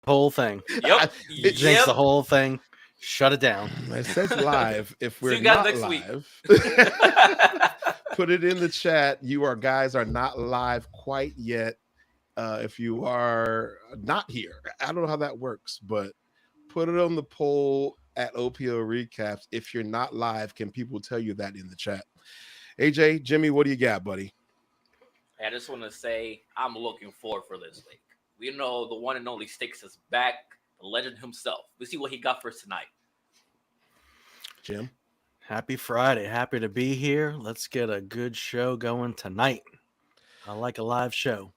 whole thing. Yep. Jinx the whole thing. Shut it down. It says live. If See we're you guys not next week. live, put it in the chat. Guys are not live quite yet. If you are not here, I don't know how that works, but put it on the poll at OPL Recaps. If you're not live, can people tell you that in the chat? AJ, Jimmy, what do you got, buddy? I just want to say I'm looking forward for this week. We know the one and only Sticks is back, the legend himself. We see what he got for us tonight. Jim? Happy Friday. Happy to be here. Let's get a good show going tonight. I like a live show.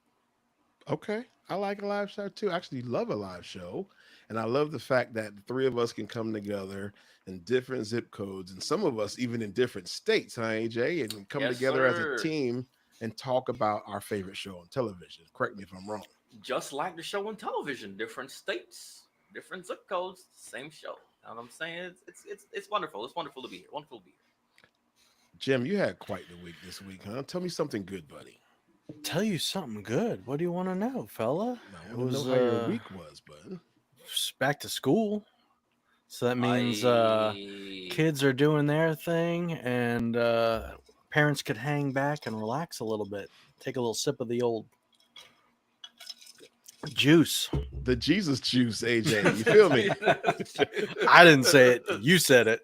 Okay. I like a live show too. I actually love a live show. And I love the fact that the three of us can come together in different zip codes, and some of us even in different states, huh, AJ? And come together as a team and talk about our favorite show on television. Correct me if I'm wrong. Just like the show on television, different states, different zip codes, same show. You know what I'm saying? It's wonderful. It's wonderful to be here. Wonderful to be here. Jim, you had quite the week this week, huh? Tell me something good, buddy. Tell you something good. What do you want to know, fella? I want to know how your week was, bud. Back to school. So that means kids are doing their thing, and parents could hang back and relax a little bit. Take a little sip of the old juice. The Jesus juice, AJ. You feel me? I didn't say it. You said it.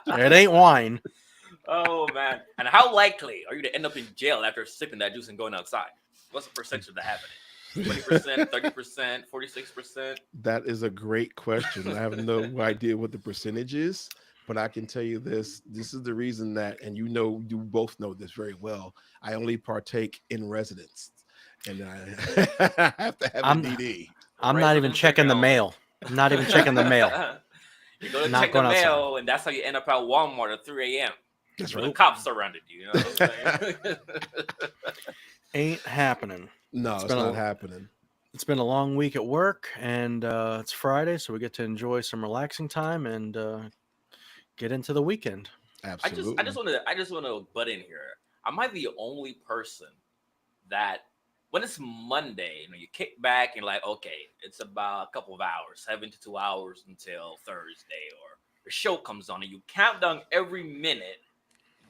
It ain't wine. Oh, man. And how likely are you to end up in jail after sipping that juice and going outside? What's the percentage of that happening? 20%, 30%, 46%? That is a great question. I have no idea what the percentage is, but I can tell you this. This is the reason that, and you both know this very well, I only partake in residence. And I have to have a DD. I'm not even checking the mail. I'm not even checking the mail. You go to check the mail, and that's how you end up at Walmart at 3 a.m. That's right. right. The cops surrounded you. You know what I'm saying? Ain't happening. No, it's not happening. It's been a long week at work, and it's Friday, so we get to enjoy some relaxing time and get into the weekend. Absolutely. I just want to butt in here. Am I the only person that when it's Monday, you kick back and like, okay, it's about a couple of hours, 72 hours until Thursday, or the show comes on, and you count down every minute.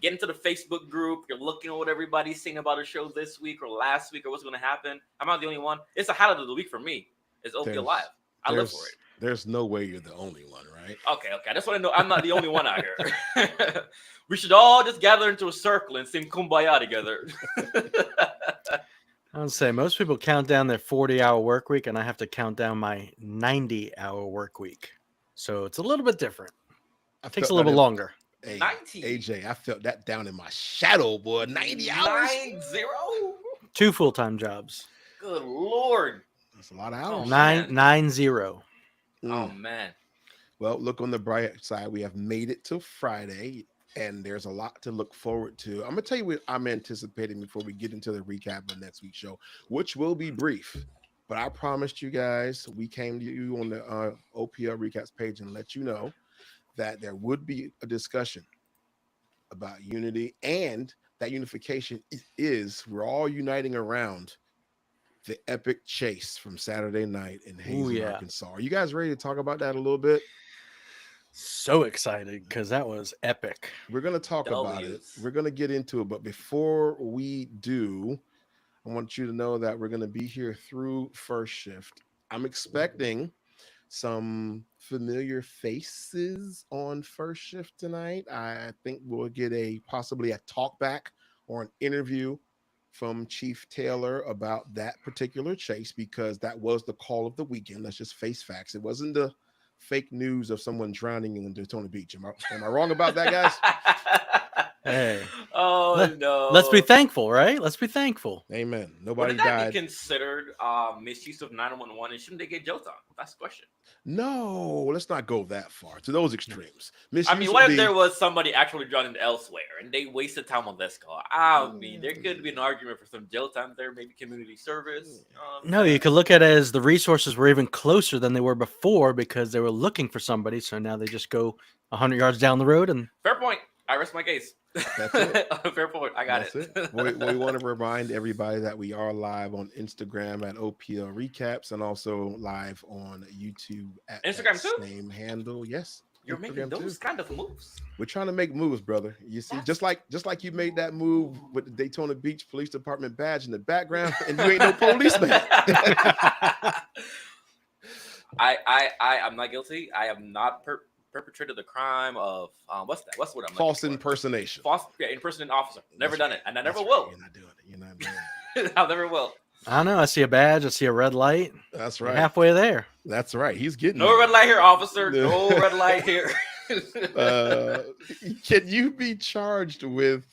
Get into the Facebook group. You're looking at what everybody's saying about a show this week or last week or what's going to happen. I'm not the only one. It's the highlight of the week for me. It's OPL Live. I live for it. There's no way you're the only one, right? Okay. I just want to know I'm not the only one out here. We should all just gather into a circle and sing Kumbaya together. I would say most people count down their 40-hour work week, and I have to count down my 90-hour work week. So it's a little bit different. It takes a little bit longer. Hey, AJ, I felt that down in my shadow, boy. 90 hours? 90? 2 full-time jobs. Good Lord. That's a lot of hours. 90. Oh, man. Well, look on the bright side. We have made it to Friday, and there's a lot to look forward to. I'm going to tell you what I'm anticipating before we get into the recap of next week's show, which will be brief. But I promised you guys, we came to you on the OPL Recaps page and let you know that there would be a discussion about unity, and that unification is we're all uniting around the epic chase from Saturday night in Hazen, Arkansas. Are you guys ready to talk about that a little bit? So excited because that was epic. We're going to talk about it. We're going to get into it. But before we do, I want you to know that we're going to be here through first shift. I'm expecting some familiar faces on first shift tonight. I think we'll get possibly a talk back or an interview from Chief Taylor about that particular chase, because that was the call of the weekend. Let's just face facts. It wasn't the fake news of someone drowning in Daytona Beach. Am I wrong about that, guys? Hey. No. Let's be thankful, right? Let's be thankful. Amen. Nobody died. Would that be considered misuse of 911, and shouldn't they get jail time? That's the question. No, let's not go that far to those extremes. What if there was somebody actually drowning elsewhere and they wasted time on this call? There could be an argument for some jail time there, maybe community service. No, you could look at it as the resources were even closer than they were before because they were looking for somebody. So now they just go 100 yards down the road and fair point. I rest my case. That's it. Fair point. I got That's it. We want to remind everybody that we are live on Instagram at OPL Recaps and also live on YouTube at Instagram too? Same handle. Yes. You're Instagram making those kind of moves. We're trying to make moves, brother. You see, just like you made that move with the Daytona Beach Police Department badge in the background, and you ain't no policeman. I'm not guilty. I have not perpetrated the crime of what's that? What's what I'm false impersonation. False impersonating officer. Never done it, and I never will. You're not doing it. You're not doing it. I never will. I don't know. I see a badge. I see a red light. That's You're right. halfway there. That's right. He's getting no red light here, officer. No red light here. Can you be charged with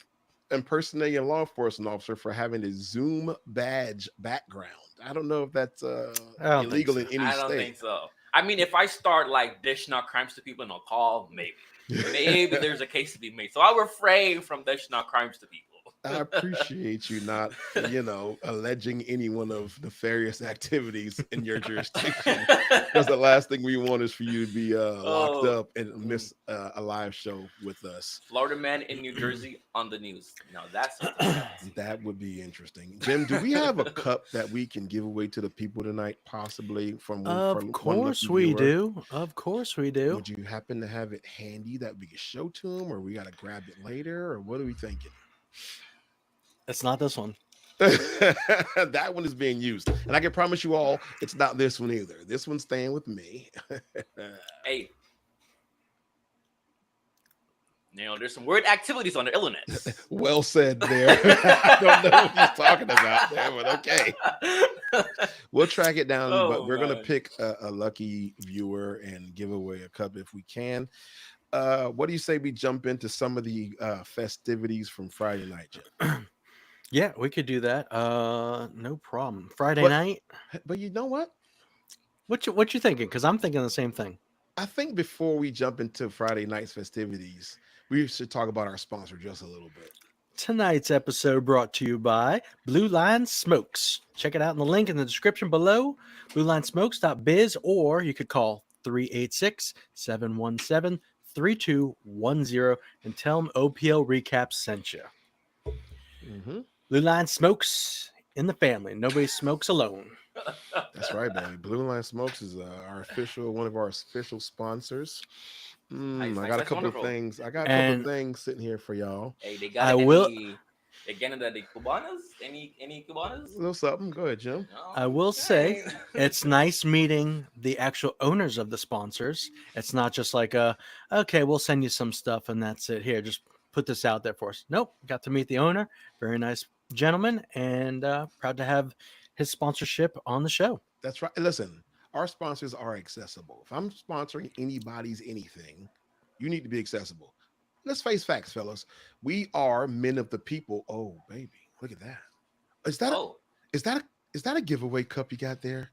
impersonating a law enforcement officer for having a Zoom badge background? I don't know if that's illegal in any state. I don't think so. I mean, if I start like dishing out crimes to people in a call, maybe there's a case to be made. So I refrain from dishing out crimes to people. I appreciate you not, alleging anyone of nefarious activities in your jurisdiction. Because the last thing we want is for you to be locked up and miss a live show with us. Florida man in New Jersey on the news. Now that's that would be interesting. Jim, do we have a cup that we can give away to the people tonight? Possibly Of course we do. Of course we do. Would you happen to have it handy that we can show to them, or we got to grab it later, or what are we thinking? It's not this one. That one is being used. And I can promise you all, it's not this one either. This one's staying with me. Hey. There's some weird activities on the internet. Well said there. I don't know what he's talking about there, but okay. We'll track it down, but we're going to pick a lucky viewer and give away a cup if we can. What do you say we jump into some of the festivities from Friday night, Jim? Yeah, we could do that. No problem. Friday night. But you know what? What you thinking? Because I'm thinking the same thing. I think before we jump into Friday night's festivities, we should talk about our sponsor just a little bit. Tonight's episode brought to you by Blue Line Smokes. Check it out in the link in the description below, bluelinesmokes.biz, or you could call 386-717-3210 and tell them OPL Recap sent you. Mm-hmm. Blue Line Smokes in the family. Nobody smokes alone. That's right, baby. Blue Line Smokes is one of our official sponsors. I got a couple of things. I got a couple of things sitting here for y'all. Hey, they got the Cubanas? Any Cubanas? A little something. Go ahead, Jim. No? I will say it's nice meeting the actual owners of the sponsors. It's not just like okay, we'll send you some stuff and that's it. Here, just put this out there for us. Nope. Got to meet the owner. Very nice gentleman, and proud to have his sponsorship on the show. That's right. Listen, our sponsors are accessible. If I'm sponsoring anybody's anything, you need to be accessible. Let's face facts, fellas. We are men of the people. Oh, baby, look at that. Is that a giveaway cup you got there?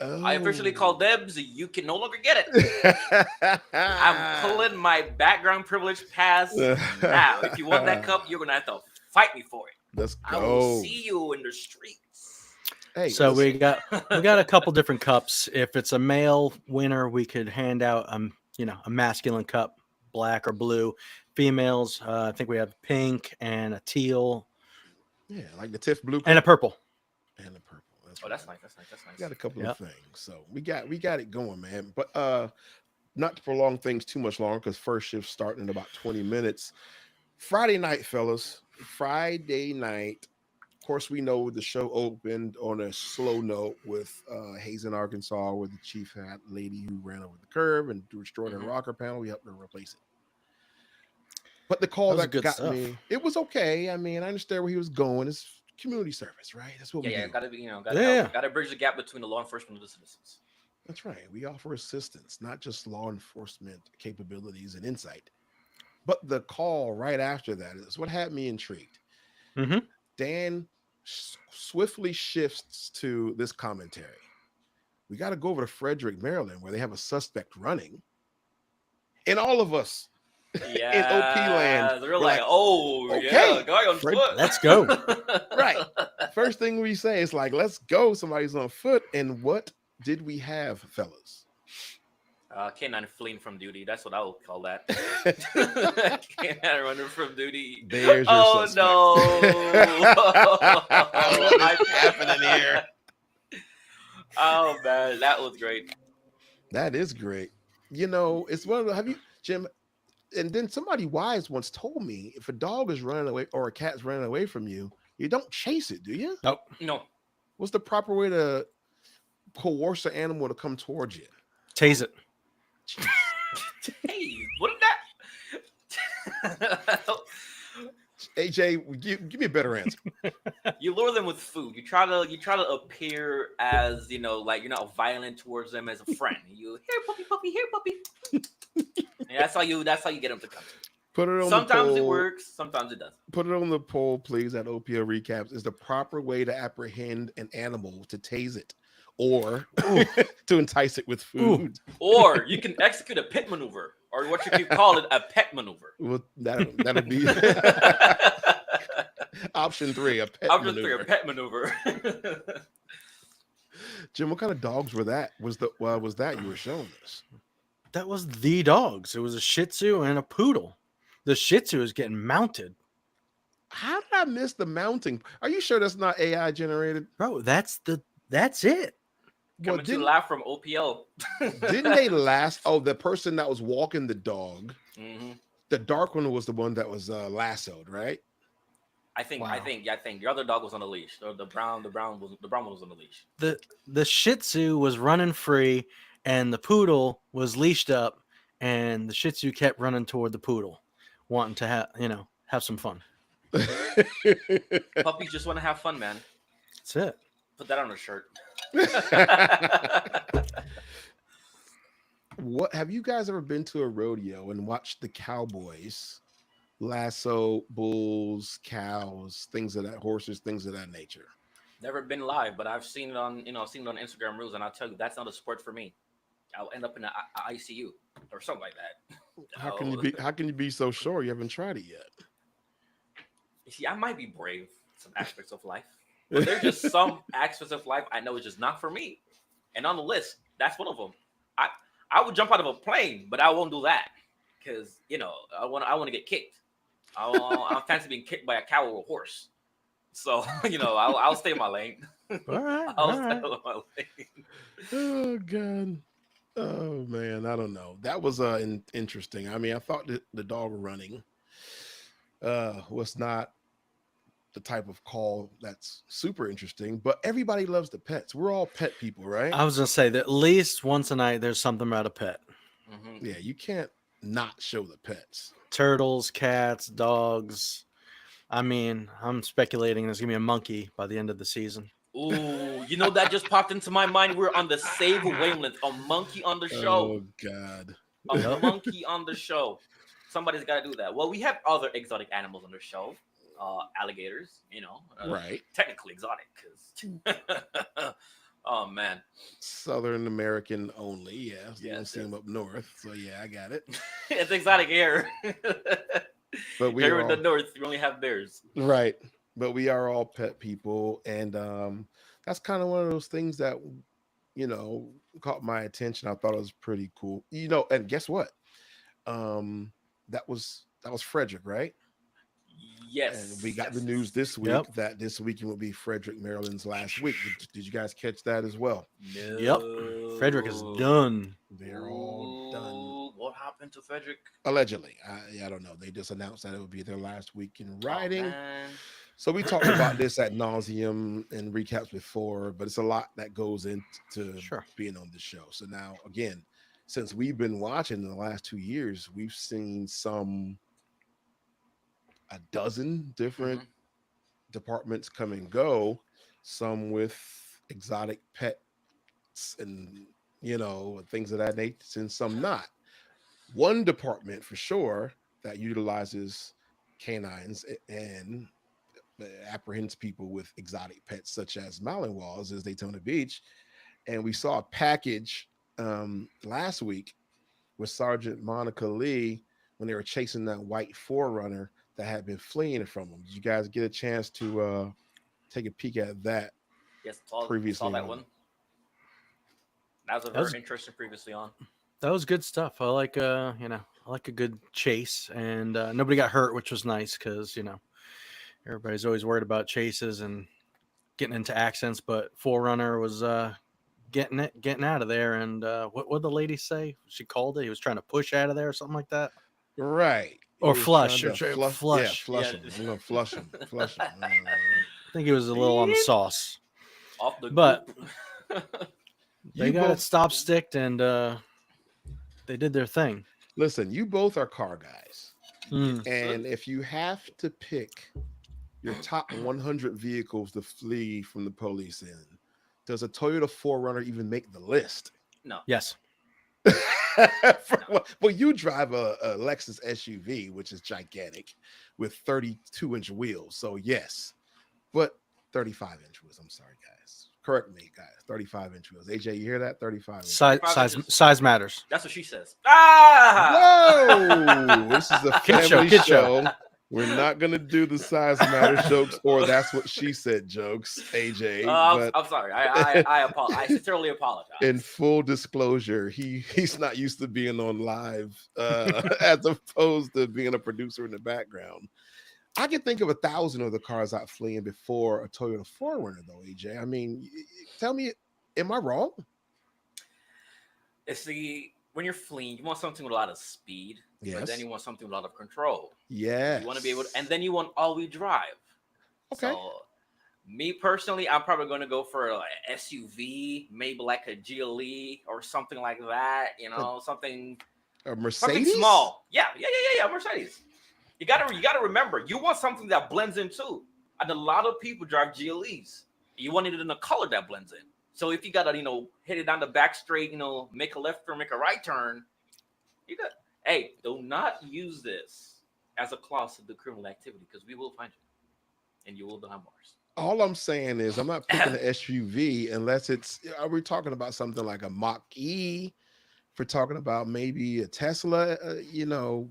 Oh. I officially called Debs. You can no longer get it. I'm pulling my background privilege pass now. If you want that cup, you're gonna have to fight me for it. Let's go. I will see you in the streets. Hey, so we got a couple different cups. If it's a male winner, we could hand out a masculine cup, black or blue. Females, I think we have pink and a teal. Yeah, like the Tiff blue cup. And a purple. That's nice. We got a couple of things, so we got it going, man. But not to prolong things too much longer, because first shift starting in about 20 minutes. Friday night, fellas. Friday night. Of course, we know the show opened on a slow note with Hazen, Arkansas, where the chief had a lady who ran over the curb and destroyed her rocker panel. We helped her replace it. But the call that got me, it was okay. I mean, I understand where he was going. It's community service, right? That's what we do. Gotta bridge the gap between the law enforcement and the citizens. That's right. We offer assistance, not just law enforcement capabilities and insight. But the call right after that is what had me intrigued. Mm-hmm. Dan swiftly shifts to this commentary. We got to go over to Frederick, Maryland, where they have a suspect running. And all of us in OP land, they're like, oh, okay, yeah, guy on foot. Let's go. Right. First thing we say is like, let's go. Somebody's on foot. And what did we have, fellas? Canine fleeing from duty. That's what I would call that. Canine running from duty. There's your Oh suspect. no! What is happening here? Oh man, that was great. That is great. It's one of the, have you, Jim? And then somebody wise once told me if a dog is running away or a cat's running away from you, you don't chase it, do you? Nope. No, What's the proper way to coerce an animal to come towards you? Tase it. hey, what did that? AJ, give me a better answer. You lure them with food. You try to appear as like you're not violent towards them as a friend. You here puppy, and that's how you get them to come. Put it on Sometimes the it poll. works, sometimes it doesn't. Put it on the poll, please. At OPL Recaps, is the proper way to apprehend an animal to tase it, or to entice it with food? Or you can execute a pit maneuver, or what you could call it, a pet maneuver. Well, that'll be option 3, a pet Option maneuver. 3, a pet maneuver. Jim, what kind of dogs were that? Was that you were showing us? That was the dogs. It was a Shih Tzu and a Poodle. The Shih Tzu is getting mounted. How did I miss the mounting? Are you sure that's not AI generated? Bro, that's it. Coming to live from OPL. Didn't they last? Oh, the person that was walking the dog, Mm-hmm. the dark one was the one that was lassoed, right? I think Wow. your other dog was on a leash, or the brown one was on a leash. The Shih Tzu was running free, and the Poodle was leashed up, and the Shih Tzu kept running toward the Poodle, wanting to have some fun. Puppies just want to have fun, man. That's it. Put that on a shirt. What have you guys ever been to a rodeo and watched the cowboys lasso bulls, cows, horses, things of that nature? Never been live, but I've seen it on Instagram Reels, and I'll tell you that's not a sport for me. I'll end up in an ICU or something like that. How can you be so sure? You haven't tried it yet. You see, I might be brave in some aspects of life, but there's just some aspects of life I know is just not for me. And on the list, that's one of them. I would jump out of a plane, but I won't do that because I want to get kicked. I'm fancy being kicked by a cow or a horse. So I'll stay in my lane. All right. I'll all stay right. in my lane. Oh God. Oh man, I don't know. That was interesting. I mean, I thought that the dog running was not the type of call that's super interesting, but everybody loves the pets. We're all pet people, right? I was gonna say that at least once a night there's something about a pet. Mm-hmm. Yeah, you can't not show the pets. Turtles, cats, dogs. I mean, I'm speculating there's gonna be a monkey by the end of the season. Ooh, that just popped into my mind. We're on the same wavelength. A monkey on the show. Oh God. A monkey on the show. Somebody's got to do that. Well, we have other exotic animals on the show. Alligators, Right. Technically exotic because oh man, Southern American only. Yeah, you don't Yes, see them up north. So yeah, I got it. it's exotic here. But we Here are in the north, you only have bears. right. But we are all pet people, and that's kind of one of those things that caught my attention. I thought it was pretty cool. And guess what? That was Frederick, right? Yes. And we got the yes. news this week Yep. that this weekend will be Frederick, Maryland's last week. Did you guys catch that as well? No. Yep. Frederick is done. They're all done. Ooh, what happened to Frederick? Allegedly. I don't know. They just announced that it would be their last week in riding. Oh, man. So we talked about this ad nauseum and recaps before, but it's a lot that goes into Sure. being on the show. So now, again, since we've been watching in the last 2 years, we've seen a dozen different departments come and go, some with exotic pets and things of that nature, and some not. One department for sure that utilizes canines and apprehends people with exotic pets such as Malinois is Daytona Beach. And we saw a package last week with Sergeant Monica Lee when they were chasing that white Forerunner that had been fleeing from them. Did you guys get a chance to take a peek at that? Yes, saw Previously that on. one. That was a very interesting previously on. That was good stuff. I like I like a good chase, and nobody got hurt, which was nice because everybody's always worried about chases and getting into accidents. But Forerunner was getting out of there. And what did the lady say? She called it. He was trying to push out of there or something like that, Right. He or was flush, trying to flush. Yeah, flush. flush Yeah. him. I'm gonna flush him. Flush him. I think he was a little on the sauce, Off the but goop. they You got it both stop sticked, and they did their thing. listen. You both are car guys, Mm. and if you have to pick your top 100 vehicles to flee from the police in, does a Toyota 4Runner even make the list? No. Yes. Well, you drive a Lexus SUV, which is gigantic, with 32-inch wheels. So yes, but 35-inch wheels. I'm sorry, guys. Correct me, guys. 35-inch wheels. AJ, you hear that? 35 inch. Size matters. That's what she says. Ah! Whoa! This is a Kid show, family kid show. We're not gonna do the size matter jokes or that's what she said jokes, AJ. But I'm sorry. I apologize. I sincerely apologize. in full disclosure, he's not used to being on live as opposed to being a producer in the background. I can think of 1,000 of the cars out fleeing before a Toyota 4Runner, though, AJ. I mean, tell me, am I wrong? It's when you're fleeing, you want something with a lot of speed, Yes. but then you want something with a lot of control. Yeah. You want to be able to, and then you want all-wheel drive. Okay. So, me personally, I'm probably going to go for an SUV, maybe like a GLE or something like that. Something A Mercedes? something small. Yeah, Mercedes. You gotta remember, you want something that blends in too. And a lot of people drive GLEs. You want it in a color that blends in. So if you gotta, hit it down the back straight, make a left turn, make a right turn, hey, do not use this as a clause to do criminal activity because we will find you and you will behind bars. All I'm saying is I'm not picking an SUV unless are we talking about something like a Mach-E? If we're talking about maybe a Tesla,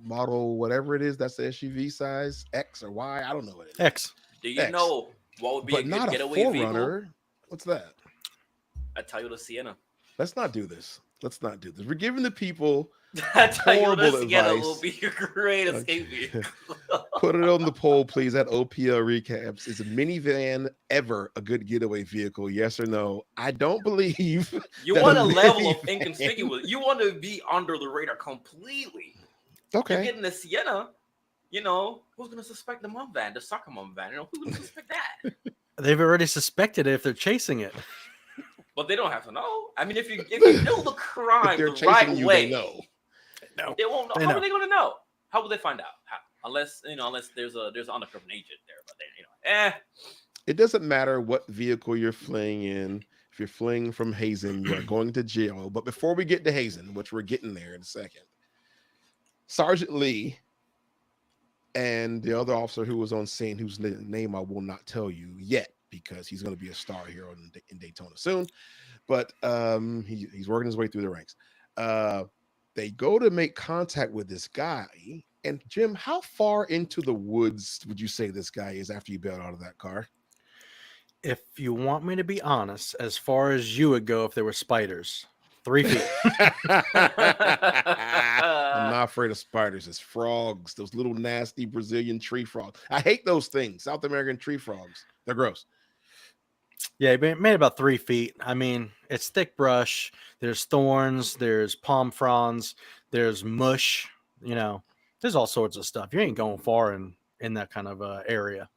model, whatever it is, that's the SUV size, X or Y. I don't know what it is. X. Do you X. know what would be But a good not a getaway vehicle? 4Runner. What's that? A Toyota Sienna. Let's not do this. We're giving the people A Toyota horrible Sienna advice. will be a great escape vehicle. Put it on the poll, please, at OPL Recaps. Is a minivan ever a good getaway vehicle? Yes or no? I don't believe You that want a a level of minivan- inconspicuous. You want to be under the radar completely. Okay. You're getting the Sienna. Who's going to suspect the mom van, the soccer mom van? Who's going to suspect that? They've already suspected it if they're chasing it. But they don't have to know. I mean, if you know the crime If they're the chasing right you, way, they know. No. they won't know. They How know. are they going to know? How will they find out? How? Unless there's an undercover agent there. But then It doesn't matter what vehicle you're fleeing in. If you're fleeing from Hazen, you are going to jail. But before we get to Hazen, which we're getting there in a second, Sergeant Lee and the other officer who was on scene, whose name I will not tell you yet because he's going to be a star hero in Daytona soon. But he's working his way through the ranks. They go to make contact with this guy. And Jim, how far into the woods would you say this guy is after you bailed out of that car? If you want me to be honest, as far as you would go if there were spiders, 3 feet. I'm not afraid of spiders. It's frogs, those little nasty Brazilian tree frogs. I hate those things. South American tree frogs. They're gross. Yeah, it made about 3 feet. I mean, it's thick brush. There's thorns. There's palm fronds. There's mush. There's all sorts of stuff. You ain't going far in that kind of area.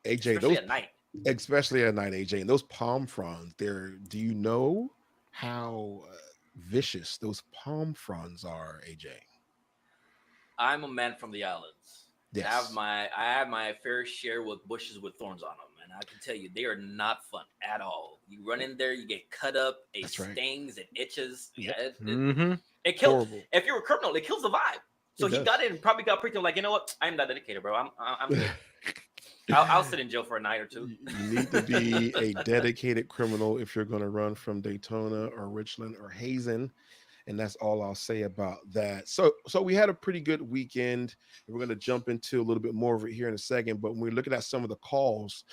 AJ, especially at night. Especially at night, AJ, and those palm fronds. Do you know how vicious those palm fronds are, AJ? I'm a man from the islands. Yes. I have my fair share with bushes with thorns on them, and I can tell you they are not fun at all. You run in there, you get cut up, it stings, it itches. Yep. Yeah, it kills. Horrible. If you're a criminal, it kills the vibe. So he got in and probably got pretty like, you know what? I'm not dedicated, bro. I'm good. I'll sit in jail for a night or two. You need to be a dedicated criminal if you're going to run from Daytona or Richland or Hazen. And that's all I'll say about that. So we had a pretty good weekend. We're going to jump into a little bit more of it here in a second. But when we're looking at some of the calls,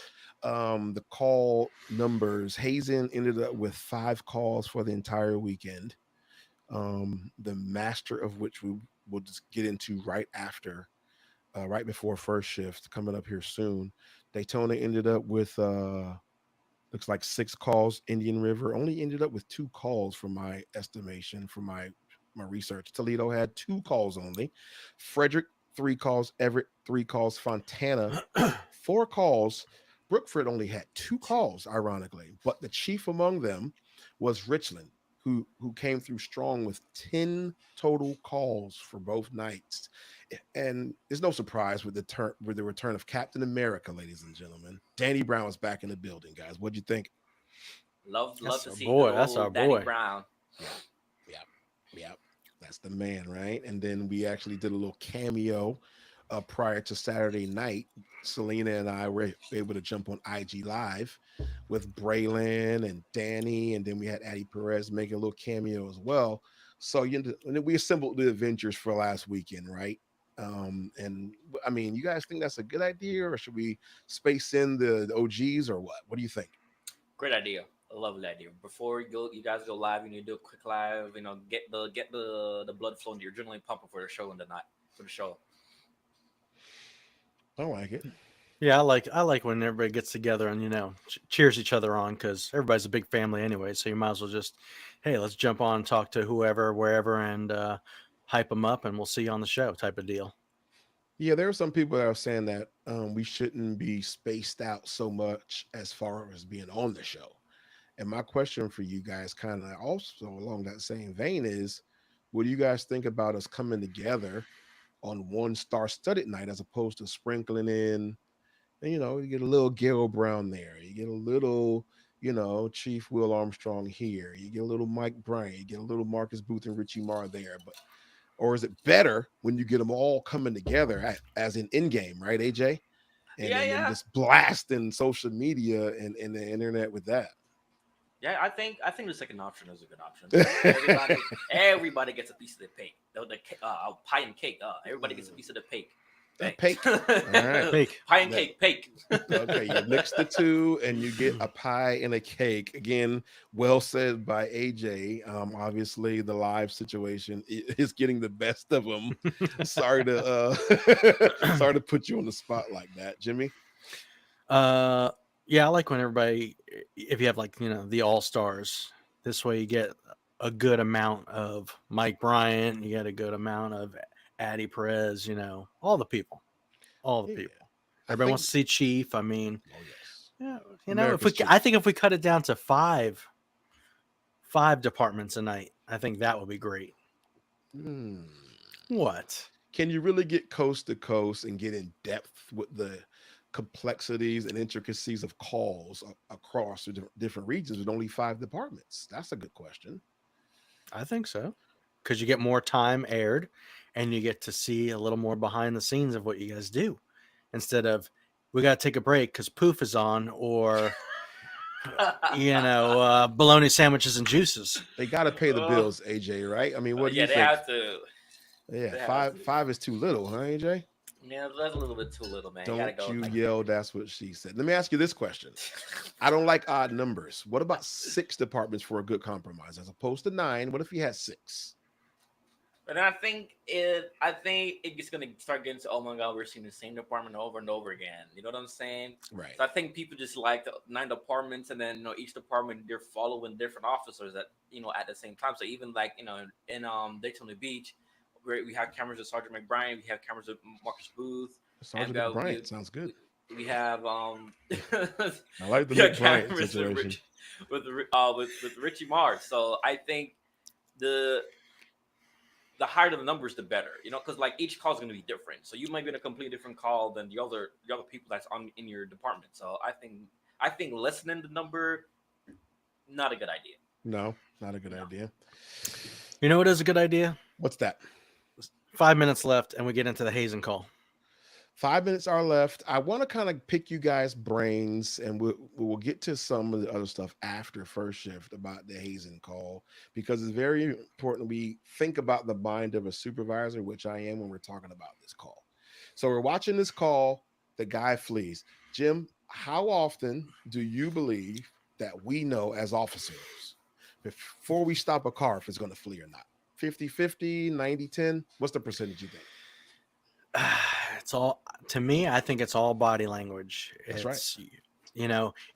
the call numbers, Hazen ended up with 5 calls for the entire weekend. The master of which we will just get into right before first shift, coming up here soon. Daytona ended up with looks like 6 calls. Indian River only ended up with 2 calls from my estimation, from my research. Toledo had 2 calls only. Frederick 3 calls. Everett 3 calls. Fontana 4 calls. Brookford only had 2 calls, ironically, but the chief among them was Richland, who came through strong with 10 total calls for both nights. And it's no surprise with the return of Captain America, ladies and gentlemen. Danny Brown was back in the building, guys. What'd you think? Love That's to our see good boy. That's our old Danny boy. Brown. Yeah, yeah, yeah. That's the man, right? And then we actually did a little cameo prior to Saturday night. Selena and I were able to jump on IG Live with Braylon and Danny, and then we had Addie Perez making a little cameo as well. So and then we assembled the Avengers for last weekend, right? And I mean, you guys think that's a good idea, or should we space in the OGs, or what? What do you think? Great idea. I love that idea. Before you guys go live, you need to do a quick live. Get the blood flowing, the adrenaline pumping for the show in the night for the show. I like it. Yeah, I like when everybody gets together and cheers each other on because everybody's a big family anyway. So you might as well just, hey, let's jump on and talk to whoever, wherever, and hype them up, and we'll see you on the show type of deal. Yeah, there are some people that are saying that we shouldn't be spaced out so much as far as being on the show. And my question for you guys, kind of also along that same vein, is what do you guys think about us coming together on one star-studded night as opposed to sprinkling in? And, you get a little Gail Brown there, you get a little, Chief Will Armstrong here, you get a little Mike Bryant, you get a little Marcus Booth and Richie Marr there, but or is it better when you get them all coming together as an in game, right, AJ? And Yeah, then yeah, just blasting social media and the internet with that. yeah. I think the second option is a good option. Everybody gets a piece of the cake. The pie and cake. Everybody gets a piece of the cake. Cake. All right. Cake. Pie and cake. Okay, you mix the two and you get a pie and a cake. Again, well said by AJ. Obviously, the live situation is getting the best of them. Sorry to sorry to put you on the spot like that, Jimmy. Yeah, I like when everybody, if you have the all stars, this way you get a good amount of Mike Bryant, you get a good amount of Addie Perez, all the people, all the Yeah, people. I Everybody think. wants to see Chief. I mean, Oh yes, yeah, America's Chief. I think if we cut it down to five departments a night, I think that would be great. Hmm. What? Can you really get coast to coast and get in depth with the complexities and intricacies of calls across the different regions with only 5 departments? That's a good question. I think so. Because you get more time aired and you get to see a little more behind the scenes of what you guys do instead of we got to take a break because poof is on or, bologna sandwiches and juices. They got to pay the Oh, bills, AJ, right? I mean, what do yeah, you they think? have to. Yeah, They have five to. five is too little, huh, AJ? Yeah, that's a little bit too little, man. You gotta Don't go you like. yell, that's what she said. Let me ask you this question. I don't like odd numbers. What about 6 departments for a good compromise as opposed to 9? What if you had 6? But then I think it's gonna start getting to, oh my god, we're seeing the same department over and over again. You know what I'm saying? Right. So I think people just like the 9 departments, and then each department they're following different officers at the same time. So even like in Daytona Beach, where we have cameras with Sergeant McBrien, we have cameras with Marcus Booth, and Sergeant McBryant sounds good. we have I like the we have McBryant cameras with situation. with Richie Mars. So I think the the higher the numbers, the better. Because like each call is going to be different. So you might be in a completely different call than the other people that's on in your department. So I think lessening the number, not a good idea. No, not a good No. idea. You know what is a good idea? What's that? 5 minutes left and we get into the Hazen call. 5 minutes are left. I want to kind of pick you guys' brains, and we'll get to some of the other stuff after first shift about the Hazen call because it's very important we think about the mind of a supervisor, which I am when we're talking about this call. So we're watching this call. The guy flees. Jim, how often do you believe that we know as officers before we stop a car if it's going to flee or not? 50-50, 90-10? What's the percentage you think? It's all, to me, I think it's all body language. That's right. It's,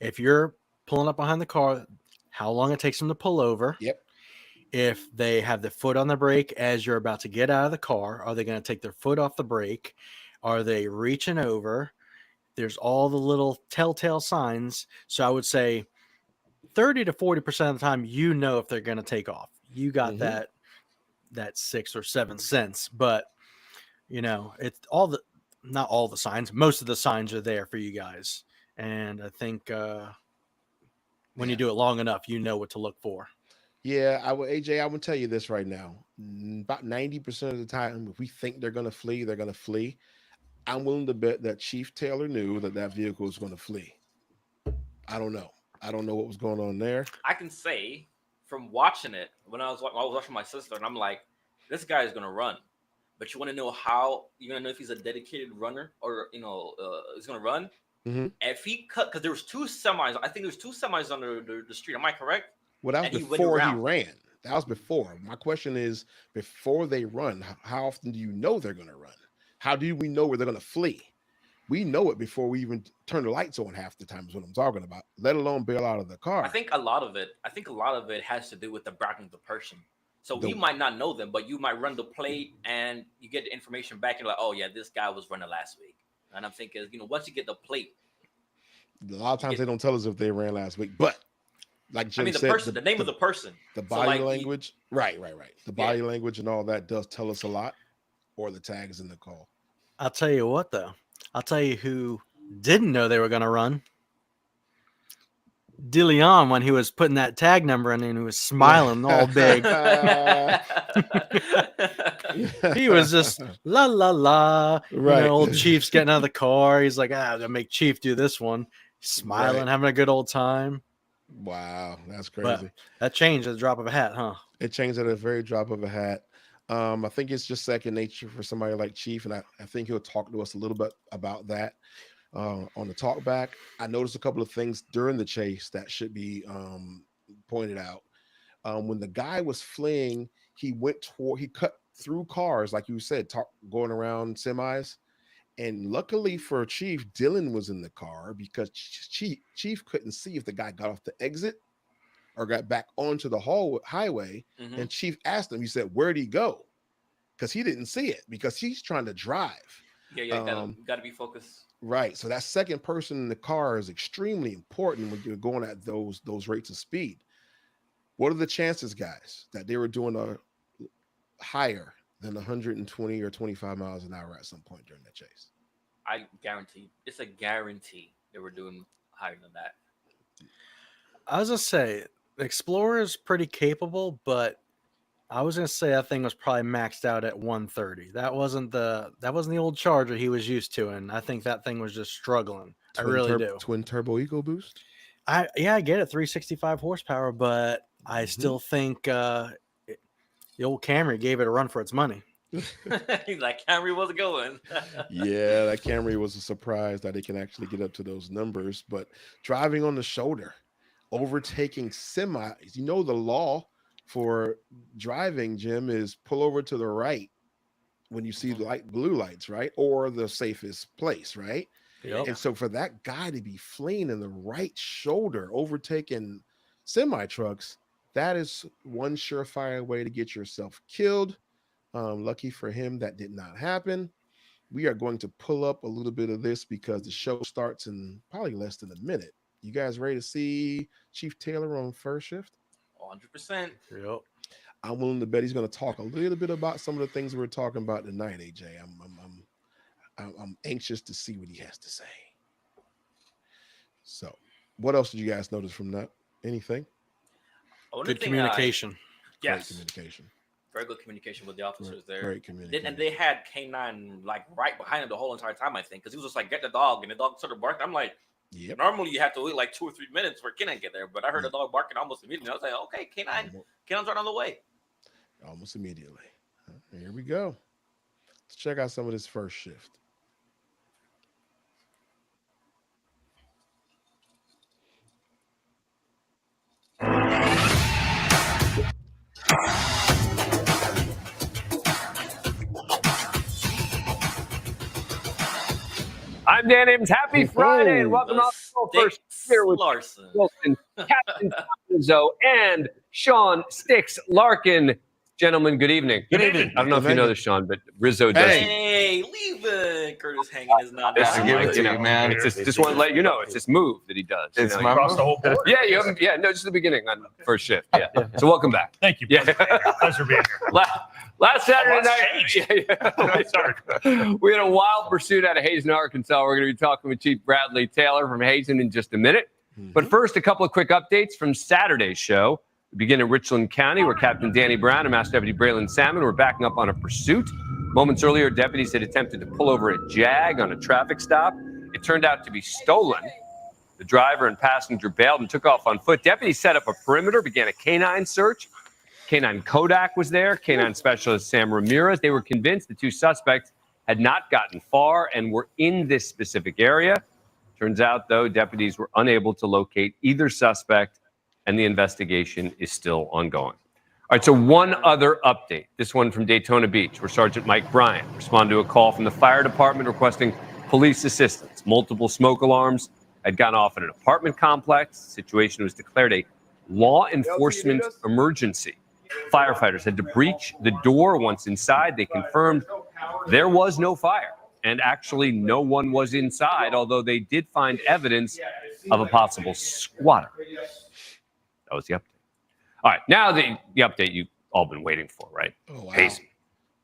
if you're pulling up behind the car, how long it takes them to pull over. Yep. If they have the foot on the brake as you're about to get out of the car, are they going to take their foot off the brake? Are they reaching over? There's all the little telltale signs. So I would say 30 to 40% of the time, if they're going to take off. You got that 6 or 7 cents, but it's not all the signs. Most of the signs are there for you guys. And I think when you do it long enough, you know what to look for. Yeah, AJ, I will tell you this right now. About 90% of the time, if we think they're going to flee, they're going to flee. I'm willing to bet that Chief Taylor knew that vehicle was going to flee. I don't know. I don't know what was going on there. I can say from watching it when I was watching my sister, and I'm like, this guy is going to run. But you want to know how? You want to know if he's a dedicated runner or he's going to run. Mm-hmm. If he cut, because there was 2 semis. I think there was 2 semis on the street. Am I correct? Well, that was before he ran. That was before. My question is, before they run, how often do you know they're going to run? How do we know where they're going to flee? We know it before we even turn the lights on half the time is what I'm talking about, let alone bail out of the car. I think a lot of it has to do with the background of the person. So you might not know them, but you might run the plate and you get the information back and you're like, oh yeah, this guy was running last week. And I'm thinking, once you get the plate. A lot of times they don't tell us if they ran last week, but like Jim said, the name of the person. The body language. Right. The body language and all that does tell us a lot, or the tags in the call. I'll tell you what, though. I'll tell you who didn't know they were going to run. DeLeon, when he was putting that tag number in and he was smiling all big. He was just la la la. Right. Old Chief's getting out of the car. He's like, I'm gonna make Chief do this one. Smiling, having a good old time. Wow, that's crazy. But that changed at the drop of a hat, huh? It changed at a very drop of a hat. I think it's just second nature for somebody like Chief, and I think he'll talk to us a little bit about that. On the talk back, I noticed a couple of things during the chase that should be pointed out. When the guy was fleeing, he cut through cars, like you said, going around semis. And luckily for Chief, Dylan was in the car because Chief couldn't see if the guy got off the exit or got back onto the highway. Mm-hmm. And Chief asked him, he said, where'd he go? Because he didn't see it because he's trying to drive. Yeah, gotta be focused. Right. So that second person in the car is extremely important when you're going at those rates of speed. What are the chances, guys, that they were doing a higher than 120 or 25 miles an hour at some point during the chase? I guarantee. It's a guarantee they were doing higher than that. I was going to say, the Explorer is pretty capable, but I was going to say that thing was probably maxed out at 130. That wasn't the old Charger he was used to, and I think that thing was just struggling. I really do. Twin turbo EcoBoost? I get it, 365 horsepower, but I still think the old Camry gave it a run for its money. He's like, Camry wasn't going. Yeah, that Camry was a surprise that it can actually get up to those numbers. But driving on the shoulder, overtaking semis, the law for driving, Jim, is pull over to the right when you see blue lights, right? Or the safest place, right? Yep. And so for that guy to be fleeing in the right shoulder, overtaking semi trucks, that is one surefire way to get yourself killed. Lucky for him, that did not happen. We are going to pull up a little bit of this because the show starts in probably less than a minute. You guys ready to see Chief Taylor on first shift? 100%. Yep. I'm willing to bet he's going to talk a little bit about some of the things we're talking about tonight, AJ. I'm anxious to see what he has to say. So, what else did you guys notice from that? Anything? Good communication. Yes. Great communication. Very good communication with the officers there. Great communication. And they had K9 like right behind him the whole entire time, I think, because he was just like, get the dog, and the dog started barking. I'm like, yep. Normally you have to wait like 2 or 3 minutes for K9 to get there, but I heard the dog barking almost immediately. I was like, okay, K9's right on the way. Almost immediately. Here we go. Let's check out some of this first shift. I'm Dan Abrams. Happy Friday, and welcome on the first here with Larson. Wilson, Captain Rizzo, and Sean Sticks Larkin. Gentlemen, good evening. Good evening. I don't know if you know this, Sean, but Rizzo does. Hey, leave Curtis hanging his nut. I give it to you, man. It's just want to let you know, it's this move that he does. It's you know, my across move? the whole board. Yeah, you haven't. Yeah, no, just the beginning on first shift. Yeah. So welcome back. Thank you. Yeah. Pleasure being here. Last Saturday changed. night, Sorry. we had a wild pursuit out of Hazen, Arkansas. We're going to be talking with Chief Bradley Taylor from Hazen in just a minute. But first, a couple of quick updates from Saturday's show. We begin in Richland County, where Captain Danny Brown and Master Deputy Braylon Salmon were backing up on a pursuit. Moments earlier, deputies had attempted to pull over a Jag on a traffic stop. It turned out to be stolen. The driver and passenger bailed and took off on foot. Deputies set up a perimeter, began a canine search. Canine Kodak was there, canine specialist Sam Ramirez. They were convinced the two suspects had not gotten far and were in this specific area. Turns out, though, deputies were unable to locate either suspect, and the investigation is still ongoing. All right, so one other update. This one from Daytona Beach, where Sergeant Mike Bryant responded to a call from the fire department requesting police assistance. Multiple smoke alarms had gone off in an apartment complex. The situation was declared a law enforcement emergency. Firefighters had to breach the door. Once inside, they confirmed there was no fire. And actually, no one was inside, although they did find evidence of a possible squatter. That was the update. All right, now the update you've all been waiting for, right? Oh, wow. Hazen,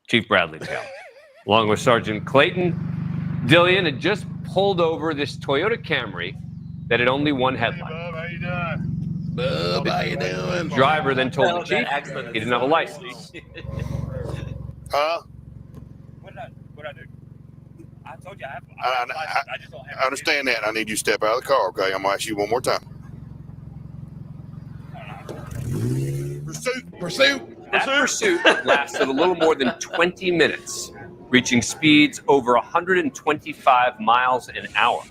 Chief Bradley Taylor, along with Sergeant Clayton Dillion, had just pulled over this Toyota Camry that had only one headlight. Hey, Bob, how you doing? Bub, how you doing? The driver then told the chief he didn't have a license. Huh? What did I do? I told you I have. I just don't have. I understand that. I need you to step out of the car, okay? I'm gonna ask you one more time. Pursuit. That pursuit lasted a little more than 20 minutes, reaching speeds over 125 miles an hour.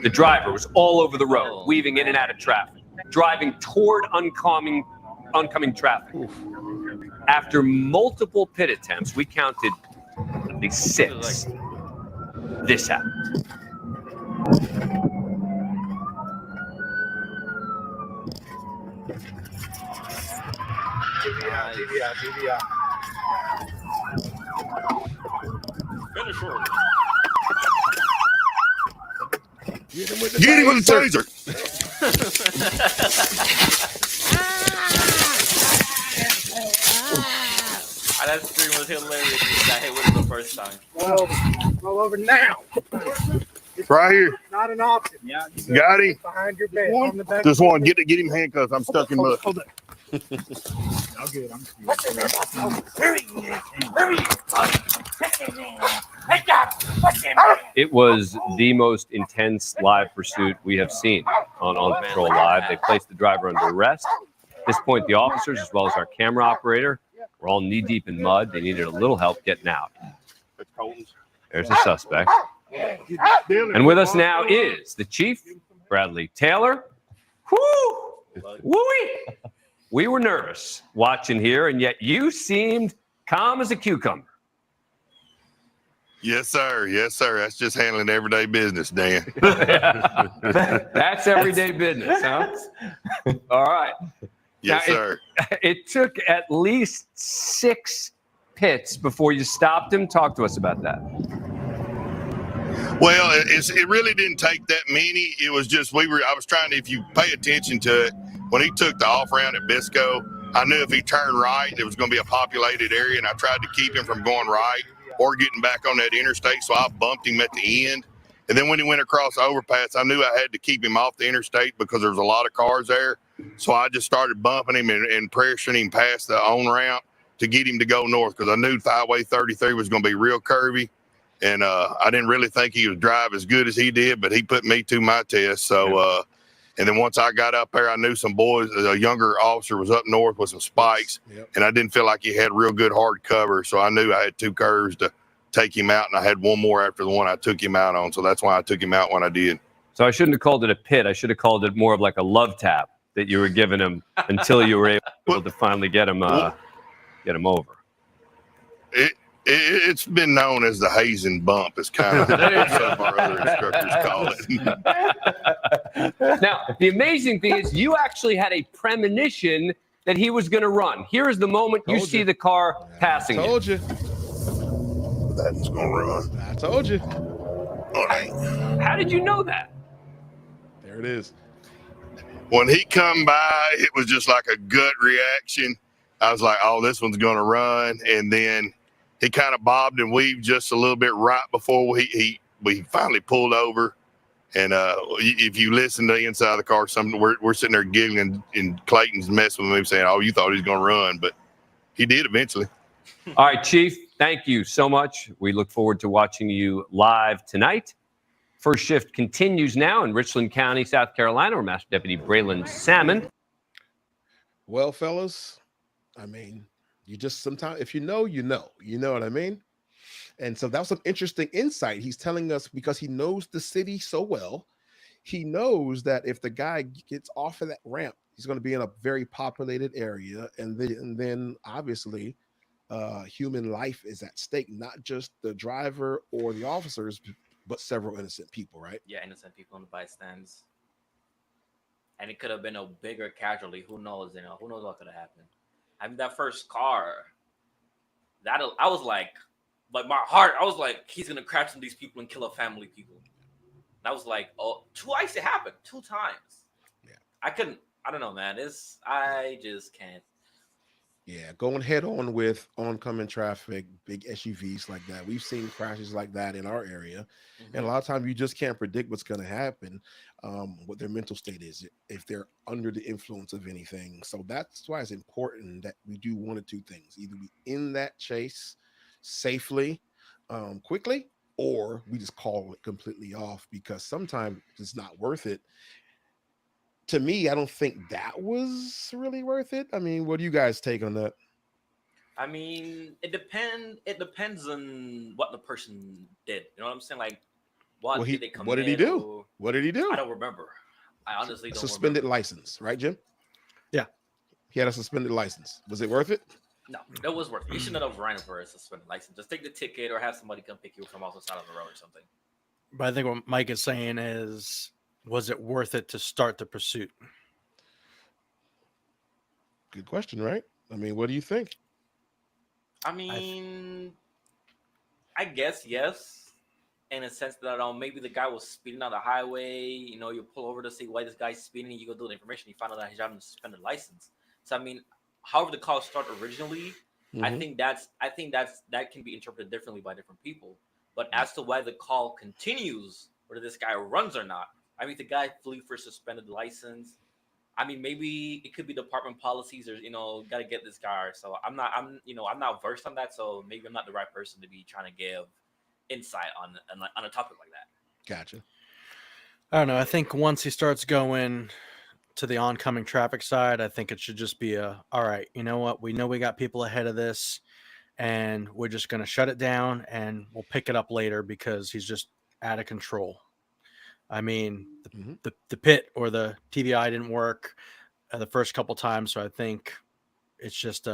The driver was all over the road, weaving in and out of traffic, driving toward oncoming traffic. After multiple pit attempts, we counted at least 6. This happened. TVI. Finish order. Get him with Get him with the taser. That scream was hilarious. I hit with it the first time. Roll over now. Right here. Not an option. Yeah. Got him. Behind your bed. On the back. Just one. Get him handcuffed. I'm stuck in mud. Hold it. I'll get it. It was the most intense live pursuit we have seen on Patrol Live. They placed the driver under arrest. At this point, the officers, as well as our camera operator, were all knee-deep in mud. They needed a little help getting out. There's the suspect. And with us now is the Chief, Bradley Taylor. Woo-wee! We were nervous watching here, and yet you seemed calm as a cucumber. Yes, sir. Yes, sir. That's just handling everyday business, Dan. That's everyday business, huh? All right. Yes, Now, sir. It took at least 6 pits before you stopped him. Talk to us about that. Well, it really didn't take that many. It was just I was trying to, if you pay attention to it, when he took the off ramp at Bisco, I knew if he turned right, it was going to be a populated area, and I tried to keep him from going right or getting back on that interstate, so I bumped him at the end. And then when he went across the overpass, I knew I had to keep him off the interstate because there was a lot of cars there. So I just started bumping him and pressuring him past the on-ramp to get him to go north because I knew Highway 33 was going to be real curvy. And I didn't really think he would drive as good as he did, but he put me to my test. So, and then once I got up there, I knew some boys, a younger officer was up north with some spikes, and I didn't feel like he had real good hard cover. So I knew I had 2 curves to take him out, and I had one more after the one I took him out on. So that's why I took him out when I did. So I shouldn't have called it a pit. I should have called it more of like a love tap that you were giving him until you were able to finally get him over. It's been known as the Hazen bump. It's kind of some of our other instructors call it. Now, the amazing thing is you actually had a premonition that he was going to run. Here is the moment you see the car passing I told you. That's going to run. I told you. All right. How did you know that? There it is. When he come by, it was just like a gut reaction. I was like, oh, this one's going to run. And then he kind of bobbed and weaved just a little bit right before we finally pulled over. And if you listen to the inside of the car, we're sitting there giggling, and Clayton's messing with me saying, oh, you thought he was going to run. But he did eventually. All right, Chief, thank you so much. We look forward to watching you live tonight. First shift continues now in Richland County, South Carolina, where Master Deputy Braylon Salmon. Well, fellas, I mean, you just sometimes, if you know, you know. You know what I mean? And so that was some interesting insight. He's telling us because he knows the city so well. He knows that if the guy gets off of that ramp, he's going to be in a very populated area. And then obviously, human life is at stake, not just the driver or the officers, but several innocent people, right? Yeah, innocent people in the bystands. And it could have been a bigger casualty. Who knows? Who knows what could have happened? I mean, that first car, I was like my heart, I was like, he's gonna crash into these people and kill a family people. And I was like, oh, twice it happened, 2 times. Yeah. I don't know, man. I just can't. Yeah, going head on with oncoming traffic, big SUVs like that. We've seen crashes like that in our area. Mm-hmm. And a lot of times you just can't predict what's going to happen, what their mental state is, if they're under the influence of anything. So that's why it's important that we do one of 2 things. Either we end that chase safely, quickly, or we just call it completely off, because sometimes it's not worth it. To me, I don't think that was really worth it. I mean, what do you guys take on that? I mean, it depends on what the person did. You know what I'm saying? Like, did they commit? What did he do? What did he do? I don't remember. I honestly don't suspended remember. License, right, Jim? Yeah. He had a suspended license. Was it worth it? No, it was worth it. You shouldn't have ran for a suspended license. Just take the ticket or have somebody come pick you from off the side of the road or something. But I think what Mike is saying is, was it worth it to start the pursuit? Good question, right? I mean, what do you think? I mean, I guess yes, in a sense that maybe the guy was speeding on the highway. You pull over to see why this guy's speeding. You go do the information. You find out that he's having a suspended license. So I mean, however the call started originally, Mm-hmm. I think that can be interpreted differently by different people. But as to why the call continues, whether this guy runs or not, I mean, the guy flew for suspended license. I mean, maybe it could be department policies, or got to get this guy. So I'm not versed on that. So maybe I'm not the right person to be trying to give insight on a topic like that. Gotcha. I don't know. I think once he starts going to the oncoming traffic side, I think it should just be all right, you know what? We know we got people ahead of this, and we're just going to shut it down, and we'll pick it up later because he's just out of control. I mean, the pit or the TVI didn't work the first couple times, so I think it's just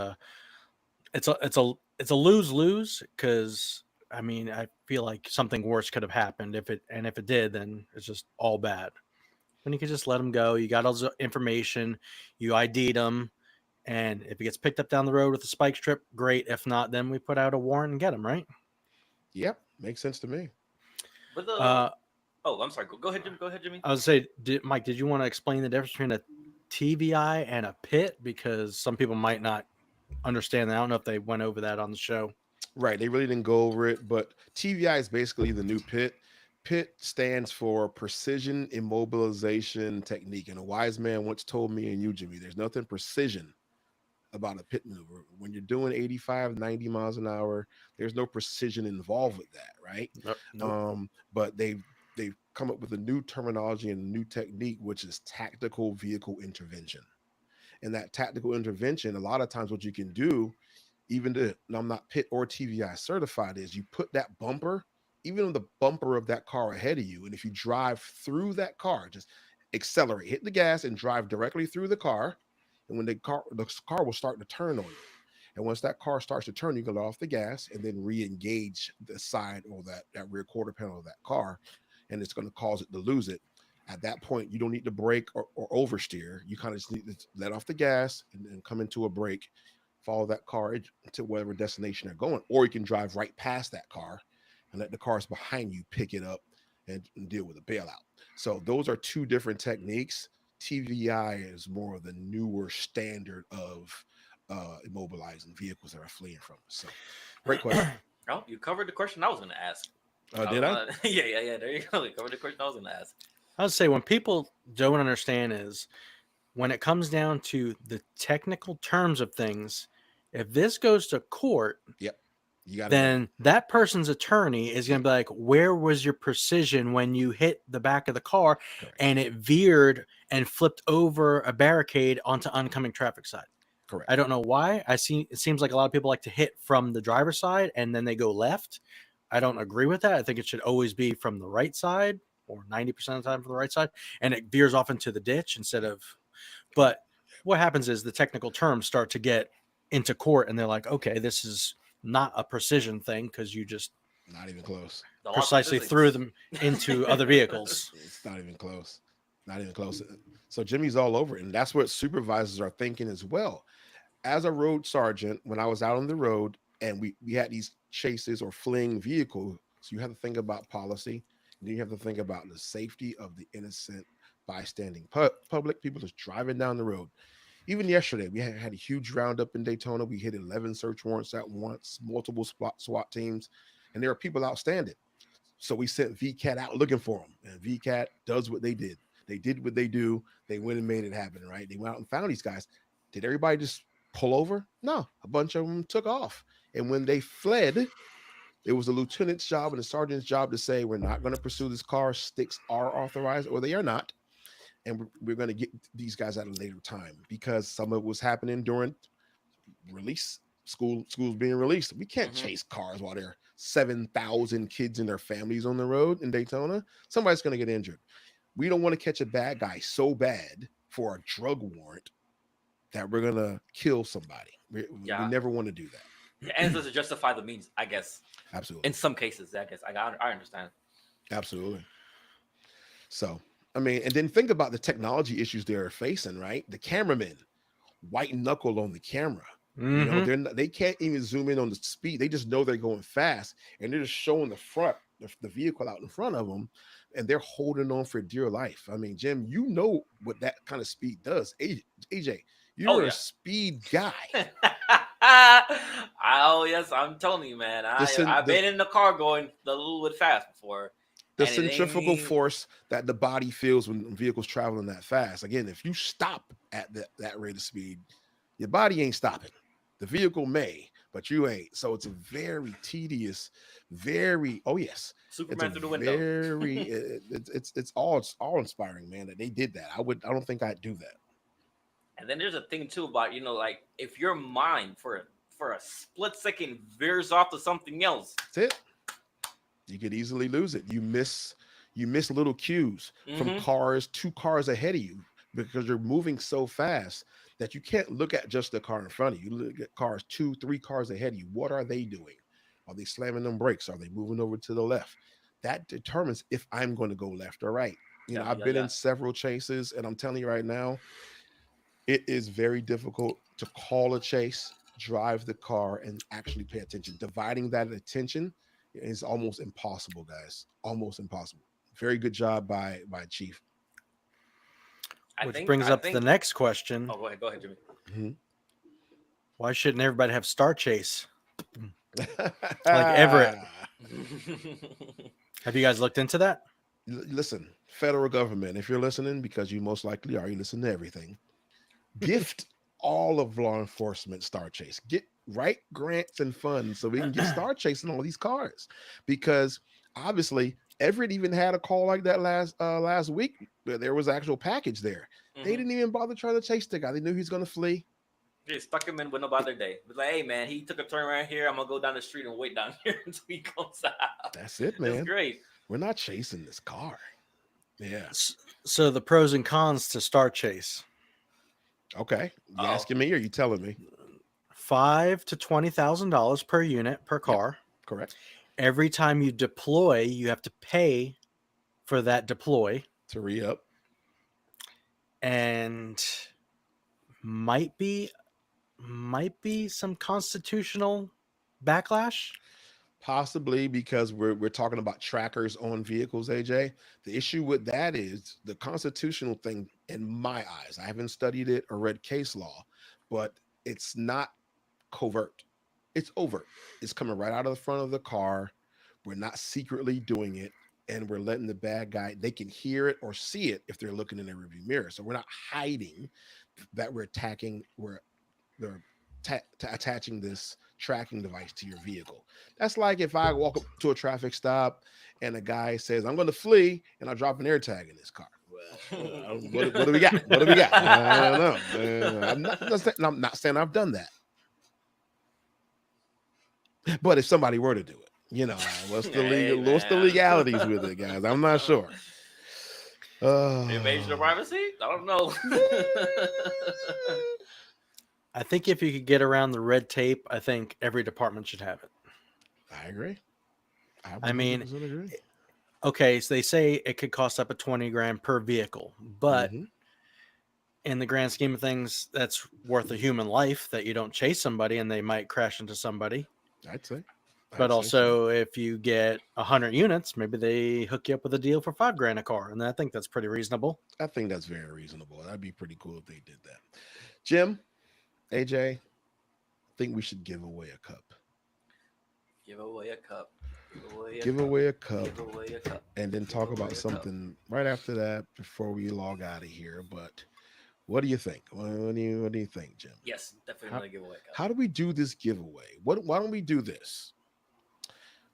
it's a lose-lose, because I mean, I feel like something worse could have happened if it did, then it's just all bad. When you can just let him go, you got all the information, you ID'd him, and if he gets picked up down the road with a spike strip, great. If not, then we put out a warrant and get him, right? Yep, makes sense to me. But oh, I'm sorry. Go ahead, Jimmy. Go ahead, Jimmy. I would say, Mike, did you want to explain the difference between a TVI and a pit? Because some people might not understand that. I don't know if they went over that on the show. Right. They really didn't go over it, but TVI is basically the new pit. PIT stands for Precision Immobilization Technique. And a wise man once told me and you, Jimmy, there's nothing precision about a pit maneuver. When you're doing 85, 90 miles an hour, there's no precision involved with that, right? Nope. But they've come up with a new terminology and a new technique, which is tactical vehicle intervention. And that tactical intervention, a lot of times what you can do, and I'm not pit or TVI certified, is you put that bumper, even on the bumper of that car ahead of you, and if you drive through that car, just accelerate, hit the gas and drive directly through the car, and when the car will start to turn on you. And once that car starts to turn, you can let off the gas and then re-engage the side or that rear quarter panel of that car, and it's going to cause it to lose it. At that point, you don't need to brake or oversteer. You kind of just need to let off the gas and then come into a brake, follow that car to whatever destination they're going, or you can drive right past that car and let the cars behind you pick it up and deal with a bailout. So those are two different techniques. TVI is more of the newer standard of immobilizing vehicles that are fleeing from us. So great question. Oh, you covered the question I was going to ask. Did I? Yeah. There you go. You covered the question I was going to ask. I would say when people don't understand is when it comes down to the technical terms of things, if this goes to court, Yep. Then that person's attorney is going to be like, where was your precision when you hit the back of the car and it veered and flipped over a barricade onto oncoming traffic side? Correct. I don't know why. It seems like a lot of people like to hit from the driver's side and then they go left. I don't agree with that. I think it should always be from the right side, or 90% of the time from the right side, and it veers off into the ditch instead of. But what happens is the technical terms start to get into court and they're like, okay, this is not a precision thing because you just not even close. Precisely threw them into other vehicles. It's not even close. Not even close. So Jimmy's all over it. And that's what supervisors are thinking as well. As a road sergeant, when I was out on the road and we had these chases or fleeing vehicles, so you have to think about policy. And then you have to think about the safety of the innocent bystanding public, people just driving down the road. Even yesterday, we had a huge roundup in Daytona. We hit 11 search warrants at once, multiple SWAT teams, and there are people outstanding. So we sent VCAT out looking for them, and VCAT does what they did. They did what they do. They went and made it happen, right? They went out and found these guys. Did everybody just pull over? No, a bunch of them took off. And when they fled, it was the lieutenant's job and the sergeant's job to say, we're not going to pursue this car. Sticks are authorized, or they are not. And we're going to get these guys at a later time, because some of it was happening during release, schools being released. We can't chase cars while there are 7,000 kids and their families on the road in Daytona. Somebody's going to get injured. We don't want to catch a bad guy so bad for a drug warrant that we're going to kill somebody. We never want to do that. The ends doesn't justify the means, I guess. Absolutely. In some cases, I guess. I understand. Absolutely. So, I mean, and then think about the technology issues they're facing, right? The cameramen, white knuckle on the camera. You know, they can't even zoom in on the speed. They just know they're going fast, and they're just showing the vehicle out in front of them, and they're holding on for dear life. I mean, Jim, you know what that kind of speed does. AJ, you're a speed guy. Oh, yes, I'm telling you, man. I've been in the car going a little bit fast before. The centrifugal force that the body feels when vehicles traveling that fast. Again, if you stop at that rate of speed, your body ain't stopping. The vehicle may, but you ain't. So it's a very tedious, Superman through the window. It's all inspiring, man, that they did that. I don't think I'd do that. And then there's a thing too about, like if your mind for a split second veers off to something else, that's it. You could easily lose it. You miss little cues from two cars ahead of you, because you're moving so fast that you can't look at just the car in front of you. You look at cars 2-3 cars ahead of you. What are they doing? Are they slamming them brakes? Are they moving over to the left? That determines if I'm going to go left or right. I've been in several chases, and I'm telling you right now, it is very difficult to call a chase, drive the car, and actually pay attention. Dividing that attention is almost impossible, guys. Almost impossible. Very good job by Chief. Which brings up the next question. Oh, go ahead, Jimmy. Why shouldn't everybody have Star Chase? Like Everett. Have you guys looked into that? Listen, federal government, if you're listening, because you most likely are, you listen to everything, gift all of law enforcement Star Chase. Write grants and funds so we can get Star Chasing all these cars, because obviously Everett even had a call like that last week. There was an actual package there. They didn't even bother trying to chase the guy. They knew he was going to flee. They stuck him in with no bother day. It was like, hey man, he took a turn right here. I'm gonna go down the street and wait down here until he comes out. That's it, man. That's great. We're not chasing this car. Yeah. So the pros and cons to Star Chase. Okay. You asking me or you telling me? $5,000 to $20,000 per unit per car. Correct. Every time you deploy, you have to pay for that deploy, To re-up. and might be some constitutional backlash. Possibly because we're talking about trackers on vehicles, AJ. The issue with that is the constitutional thing, in my eyes. I haven't studied it or read case law, but it's not covert. It's overt. It's coming right out of the front of the car. We're not secretly doing it, and we're letting the bad guy, they can hear it or see it if they're looking in their rearview mirror. So we're not hiding that we're attacking, they're attaching this tracking device to your vehicle. That's like if I walk up to a traffic stop and a guy says, I'm going to flee, and I drop an air tag in his car. Well, what do we got? What do we got? I don't know. I'm not saying I've done that. But if somebody were to do it, what's the legalities with it, guys? I'm not sure. Invasion of privacy? I don't know. I think if you could get around the red tape, I think every department should have it. I agree. I mean, agree. Okay, so they say it could cost up to $20,000 per vehicle, but in the grand scheme of things, that's worth a human life that you don't chase somebody and they might crash into somebody. I'd say. But also, if you get 100 units, maybe they hook you up with a deal for $5,000 a car, and I think that's pretty reasonable. I think that's very reasonable. That'd be pretty cool if they did that. Jim, AJ, I think we should give away a cup. Give away a cup. Give away a cup. And then talk about something right after that before we log out of here. But what do you think? What do you think, Jim? Yes, definitely give away a cup. How do we do this giveaway? Why don't we do this?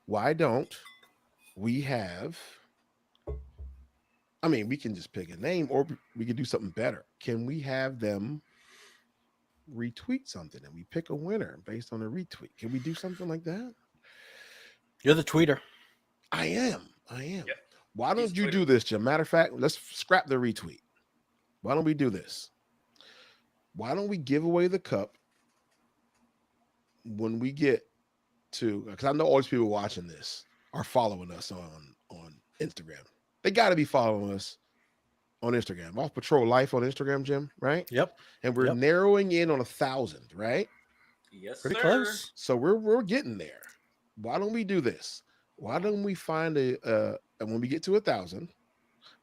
Why don't we have? I mean, we can just pick a name, or we could do something better. Can we have them retweet something and we pick a winner based on a retweet? Can we do something like that? You're the tweeter. I am. Yep. Why don't you do this, Jim? Matter of fact, let's scrap the retweet. Why don't we do this? Why don't we give away the cup when we get to, because I know all these people watching this are following us on Instagram. They got to be following us on Instagram. Off Patrol Life on Instagram, Jim, right? Yep. And we're narrowing in on 1,000, right? Yes, pretty sir. close. So we're getting there. Why don't we do this? Why don't we find and when we get to 1,000,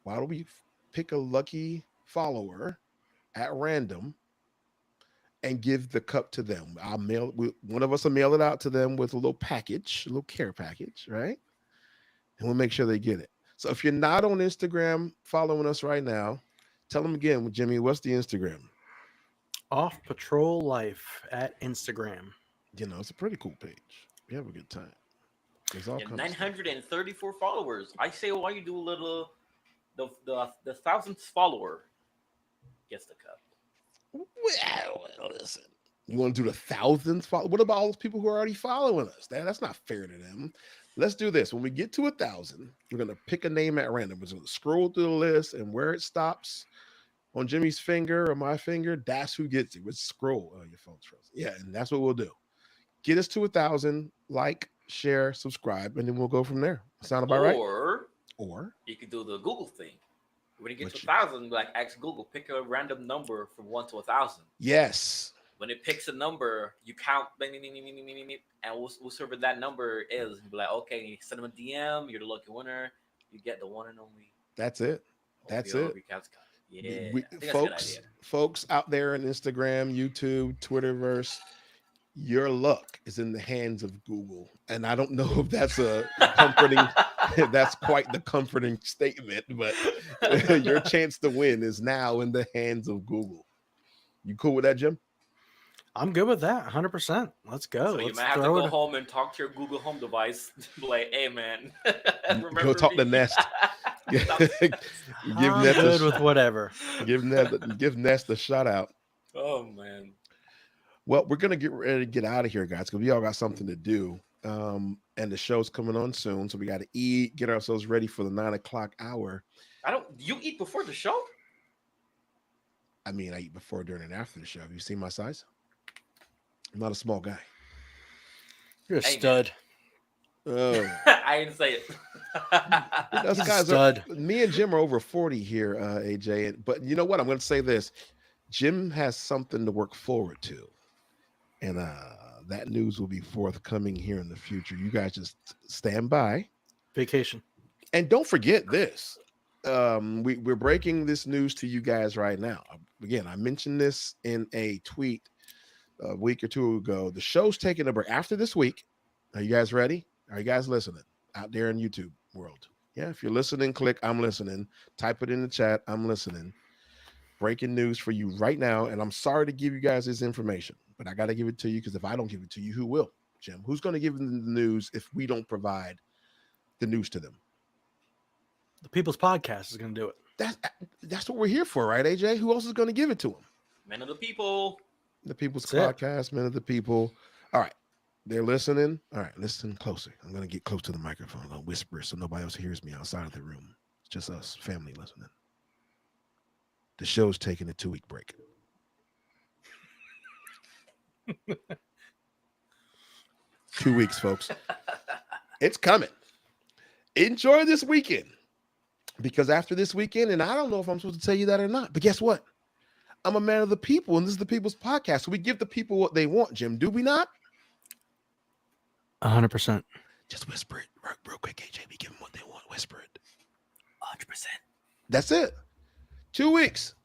why don't we pick a lucky follower at random and give the cup to them? One of us will mail it out to them with a little package, a little care package, right? And we'll make sure they get it. So if you're not on Instagram following us right now, tell them again, Jimmy, what's the Instagram? Off Patrol Life at Instagram. It's a pretty cool page. We have a good time. There's all kinds 934 followers. I say, why you do a little, the 1,000th follower gets the cup. Well, listen. You want to do the 1,000th follow? What about all those people who are already following us? That's not fair to them. Let's do this. When we get to 1,000, we're going to pick a name at random. We're going to scroll through the list, and where it stops on Jimmy's finger or my finger, that's who gets it. Let's scroll. Oh, your phone's frozen. Yeah, and that's what we'll do. Get us to 1,000, like, share, subscribe, and then we'll go from there. Sound about right? Or you could do the Google thing. When you get to 1,000, like ask Google, pick a random number from 1 to 1,000. Yes. When it picks a number, you count, and whoever that number is, you'll be like, okay, you send them a DM, you're the lucky winner, you get the one and only. That's it. That's OPL it. Recap. Yeah, folks out there on Instagram, YouTube, Twitterverse, your luck is in the hands of Google. And I don't know if that's a comforting, that's quite the comforting statement, but your chance to win is now in the hands of Google. You cool with that, Jim? I'm good with that. 100%. Let's go. So you might have to go home and talk to your Google Home device. Like, hey, man. Go talk to Nest. Give Nest good with whatever. Give Nest a shout out. Oh, man. Well, we're going to get ready to get out of here, guys, because we all got something to do. And the show's coming on soon. So we got to eat, get ourselves ready for the 9 o'clock hour. You eat before the show? I mean, I eat before, during, and after the show. Have you seen my size? I'm not a small guy. You're a Hey, man. stud. Oh, I didn't say it. us He's a guys stud. me and Jim are over 40 here, AJ. But you know what? I'm going to say this. Jim has something to work forward to. And that news will be forthcoming here in the future. You guys just stand by. Vacation. And don't forget this. We're breaking this news to you guys right now. Again, I mentioned this in a tweet a week or two ago. The show's taking a break after this week. Are you guys ready? Are you guys listening out there in YouTube world? Yeah, if you're listening, click I'm listening. Type it in the chat. I'm listening. Breaking news for you right now. And I'm sorry to give you guys this information, but I got to give it to you because if I don't give it to you, who will? Jim, who's going to give them the news if we don't provide the news to them? The People's Podcast is going to do it. That's what we're here for, right, AJ? Who else is going to give it to them? Men of the people. The People's That's Podcast, Men of the People. All right. They're listening. All right, listen closer. I'm going to get close to the microphone. I'm going to whisper so nobody else hears me outside of the room. It's just us, family listening. The show's taking a 2-week break. Two weeks, folks. It's coming. Enjoy this weekend. Because after this weekend, and I don't know if I'm supposed to tell you that or not, but guess what? I'm a man of the people, and this is the People's Podcast. So we give the people what they want, Jim. Do we not? 100%. Just whisper it real quick, AJ. We give them what they want. Whisper it. 100%. That's it. 2 weeks.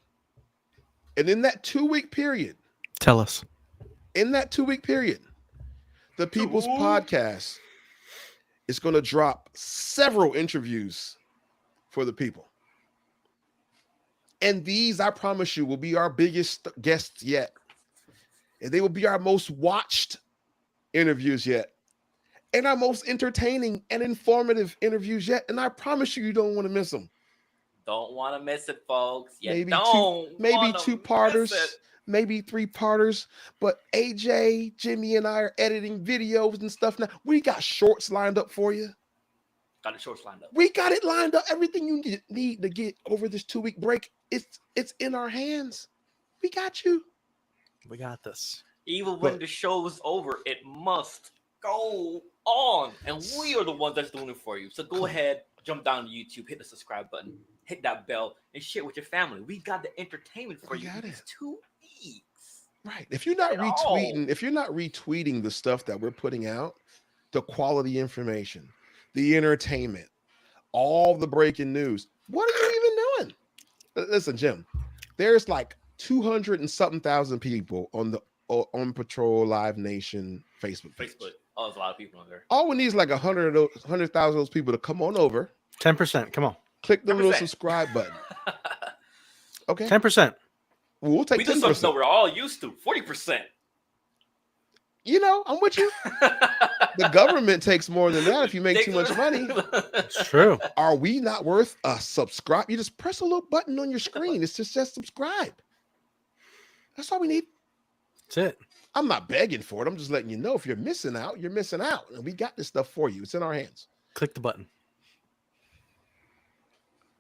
And in that 2-week period, Tell us. in that 2-week period, the People's Podcast is going to drop several interviews for the people. And these, I promise you, will be our biggest guests yet. And they will be our most watched interviews yet. And our most entertaining and informative interviews yet. And I promise you, you don't want to miss them. Don't want to miss it, folks. You Maybe don't maybe wanna 2-parters, miss it. maybe 3-parters. But AJ, Jimmy, and I are editing videos and stuff now. We got shorts lined up for you. Got the shorts lined up. We got it lined up. Everything you need to get over this 2-week break, it's in our hands. We got you. We got this. Even when But- the show is over, it must go on. And we are the ones that's doing it for you. So go ahead, jump down to YouTube, hit the subscribe button, hit that bell, and share with your family. We got the entertainment for We you. got These it. 2 weeks. Right. If you're not At all. retweeting the stuff that we're putting out, the quality information, the entertainment, all the breaking news, what are you even doing? Listen, Jim, there's like 200 and something thousand people on the On Patrol Live Nation Facebook page. Facebook. Oh, there's a lot of people on there. All we need is like 100,000 of those people to come on over, 10%. Come on. click the little 10%. subscribe button. Okay. 10%. We'll take We do something 10%. that we're all used to. 40%. You know, I'm with you. The government takes more than that if you make too much money. It's true. Are we not worth a subscribe? You just press a little button on your screen. It's just subscribe. That's all we need. That's it. I'm not begging for it. I'm just letting you know if you're missing out, you're missing out. And we got this stuff for you. It's in our hands. Click the button.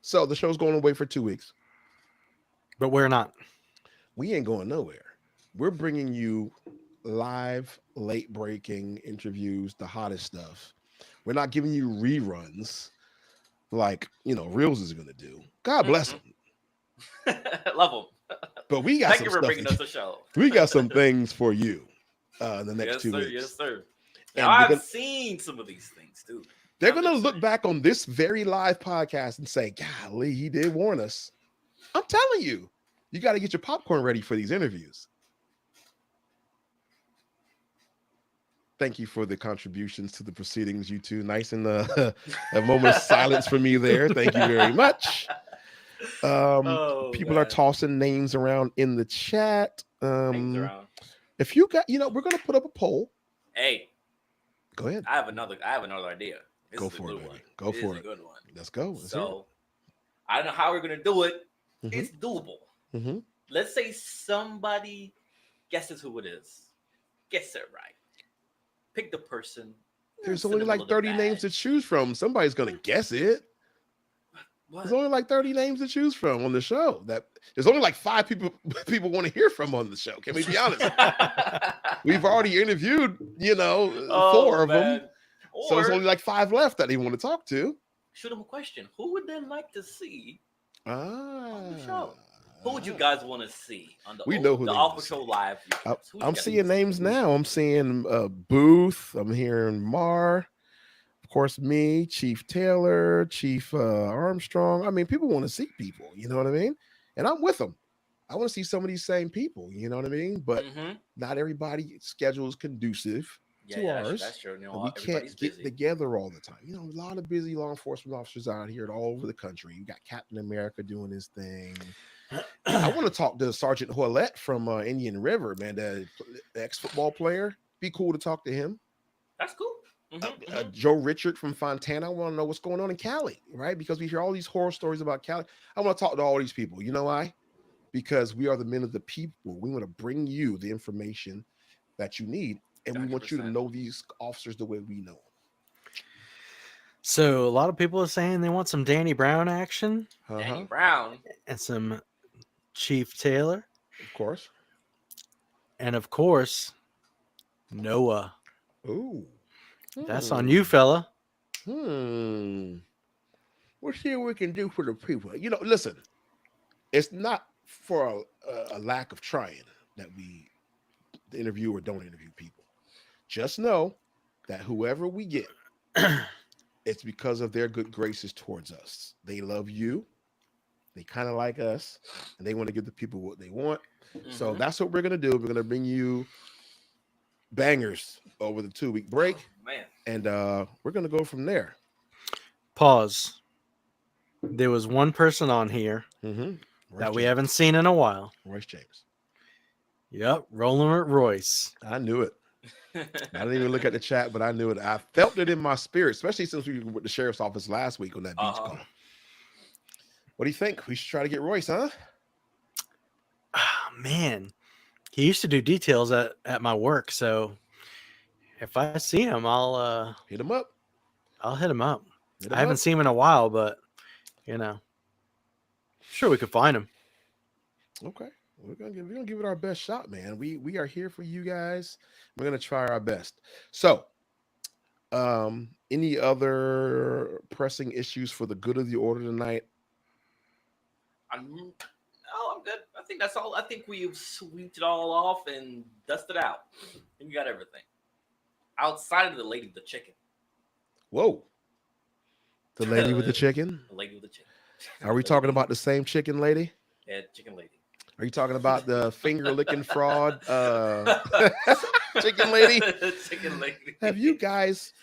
So the show's going away for 2 weeks. But we're not. We ain't going nowhere. We're bringing you live, late breaking interviews, the hottest stuff. We're not giving you reruns like, Reels is going to do. God bless them. Love them. But we got Thank some you for stuff. bringing us the show. We got some things for you in the next Yes, 2 sir. weeks. Yes, sir. And Now, we're I've gonna- seen some of these things, too. They're I'm going to just look saying. back on this very live podcast and say, golly, he did warn us. I'm telling you, you got to get your popcorn ready for these interviews. Thank you for the contributions to the proceedings, you two. Nice and a moment of silence for me there. Thank you very much. People are man. tossing names around in the chat. Things around. If you got, we're going to put up a poll. Hey, Go ahead. I have another idea. This Go is a for it, good baby. one. Go This for is it. a good one. Let's go. Let's So, I don't know how we're gonna do it. Mhm. It's doable. Mm-hmm. Let's say somebody guesses who it is. Guess it right. Pick the person. There's Send only them a like little 30 names to badge. choose from. Somebody's going to guess it. There's only like 30 names to choose from on the show. That there's only like 5 people want to hear from on the show. Can we be honest? We've already interviewed, 4 of them. So it's only like 5 left that they want to talk to. Shoot them a question. Who would they like to see on the show? Who would you guys want to see on the All Patrol Live? I'm seeing names now. I'm seeing Booth. I'm hearing Mar. Of course, me, Chief Taylor, Chief Armstrong. I mean, people want to see people. You know what I mean? And I'm with them. I want to see some of these same people. You know what I mean? But not everybody's schedule is conducive to ours. That's true. We can't get together all the time. A lot of busy law enforcement officers out here all over the country. You got Captain America doing his thing. I want to talk to Sergeant Hoylett from Indian River, man, the ex-football player. Be cool to talk to him. That's cool. Joe Richard from Fontana. I want to know what's going on in Cali, right? Because we hear all these horror stories about Cali. I want to talk to all these people. You know why? Because we are the men of the people. We want to bring you the information that you need, and we 100%. want you to know these officers the way we know them. So a lot of people are saying they want some Danny Brown action. Danny Brown. And some Chief Taylor. Of course. And of course, Noah. Ooh. That's on you, fella. We'll see what we can do for the people. Listen, it's not for a lack of trying that we interview or don't interview people. Just know that whoever we get, it's because of their good graces towards us. They love you. They kind of like us, and they want to give the people what they want. So that's what we're going to do. We're going to bring you bangers over the 2-week break. Man. And we're going to go from there. Pause. There was one person on here that we haven't seen in a while. Royce James. Yep, rolling with Royce. I knew it. I didn't even look at the chat, but I knew it. I felt it in my spirit, especially since we were with the sheriff's office last week on that beach call. What do you think? We should try to get Royce, huh? Oh, man. He used to do details at my work, so if I see him, I'll hit him up. I'll hit him up. I haven't seen him in a while, but sure we could find him. Okay. We're gonna give it our best shot, man. We are here for you guys. We're gonna try our best. So, any other pressing issues for the good of the order tonight? I'm good. I think that's all. I think we've sweeped it all off and dusted out. And you got everything. Outside of the lady with the chicken. Whoa. The lady with the chicken? The lady with the chicken. Are we talking about the same chicken lady? Yeah, chicken lady. Are you talking about the finger-licking fraud chicken lady? Chicken lady. Have you guys...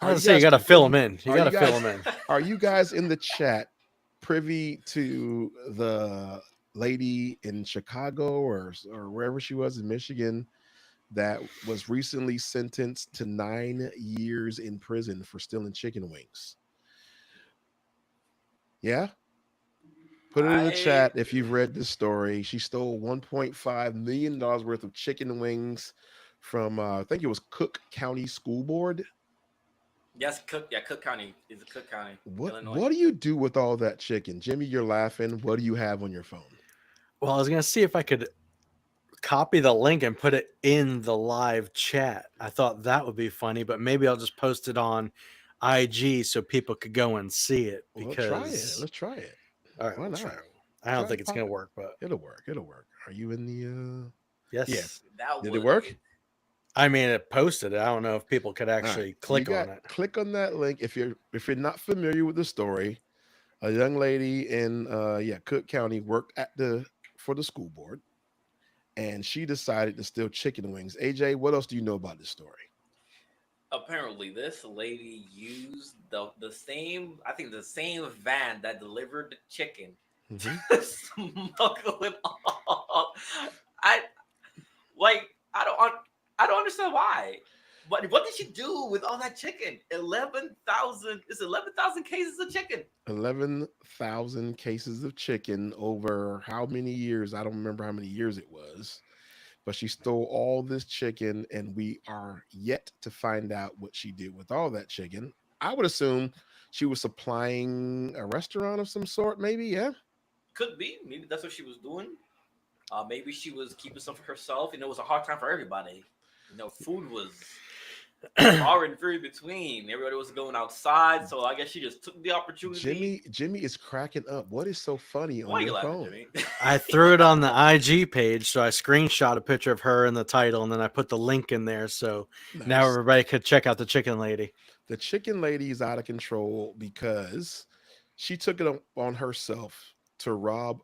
I was say you got to fill them in. You got to fill them in. Are you guys in the chat privy to the lady in Chicago or wherever she was in Michigan that was recently sentenced to 9 years in prison for stealing chicken wings? Yeah? Put it in the chat if you've read this story. She stole $1.5 million worth of chicken wings from, I think it was Cook County School Board. Yes, Cook County. Is it Cook County? What do you do with all that chicken? Jimmy, you're laughing. What do you have on your phone? Well, I was going to see if I could copy the link and put it in the live chat. I thought that would be funny, but maybe I'll just post it on IG so people could go and see it. Because Let's try it. All right, why not? I don't think it's going to work, but it'll work. Are you in the? Yes. Yeah. Did it work? I mean, it posted it. I don't know if people could actually click on it. Click on that link if you're not familiar with the story. A young lady in Cook County worked for the school board, and she decided to steal chicken wings. AJ, what else do you know about this story? Apparently, this lady used the same van that delivered the chicken to smuggle it off. I don't understand why. What did she do with all that chicken? 11,000 cases of chicken. 11,000 cases of chicken over how many years? I don't remember how many years it was. But she stole all this chicken, and we are yet to find out what she did with all that chicken. I would assume she was supplying a restaurant of some sort, maybe. Yeah. Could be. Maybe that's what she was doing. Maybe she was keeping some for herself. You know, it was a hard time for everybody. You know, food was far and few between. Everybody was going outside, so I guess she just took the opportunity. Jimmy is cracking up. What is so funny Why on you your laughing, phone? Jimmy? I threw it on the IG page, so I screenshot a picture of her in the title, and then I put the link in there, so now Nice. everybody could check out the chicken lady. The chicken lady is out of control because she took it on herself to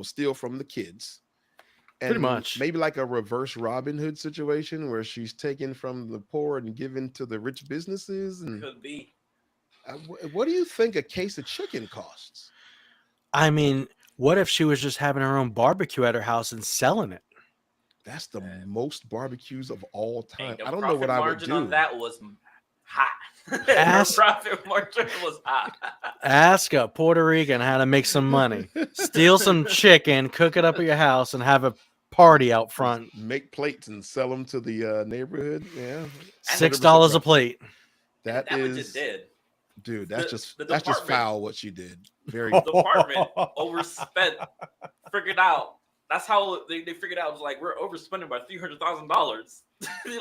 steal from the kids. And Pretty much. maybe like a reverse Robin Hood situation where she's taken from the poor and given to the rich businesses. And Could be. what do you think a case of chicken costs? I mean, what if she was just having her own barbecue at her house and selling it? That's the most barbecues of all time. The I don't know what I would profit margin do. on that was high. Ask- The profit margin was high. Ask a Puerto Rican how to make some money. Steal some chicken, cook it up at your house, and have a party out front. Make plates and sell them to the neighborhood. Yeah, $6 a plate. That what you is, did. dude. That's The just department- foul what you did. Very. The department overspent. Figured out. That's how they figured out. It was like, we're overspending by $300,000.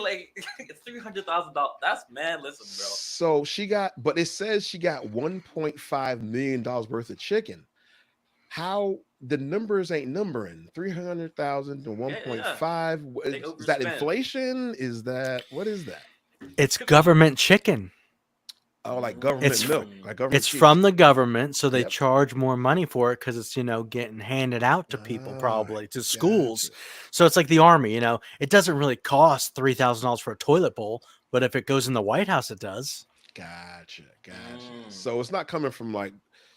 Like, it's $300,000. That's man. Listen, bro. So but it says she got $1.5 million worth of chicken. How the numbers ain't numbering? 300,000 to 1.5. They Is that overspent. inflation? What is that? It's government chicken. Oh, like government It's- milk. Like government It's cheese. from the government, so they Yep. charge more money for it because it's, getting handed out to people, Ah, probably to schools. gotcha. So it's like the army, it doesn't really cost $3,000 for a toilet bowl, but if it goes in the White House, it does. Gotcha. Mm. So it's not coming from like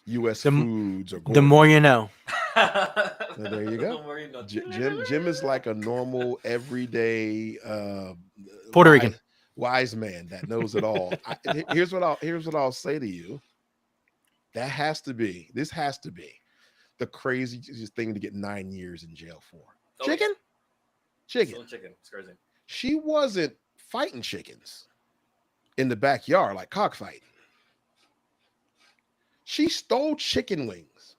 U.S. The- foods or The more you know. there you go. The more you know. Jim is like a normal, everyday Puerto Rican. wise man that knows it all. Here's what I'll say to you. This has to be the craziest thing to get 9 years in jail for. Oh, Chicken. Chicken. It's crazy. She wasn't fighting chickens in the backyard like cockfighting. She stole chicken wings.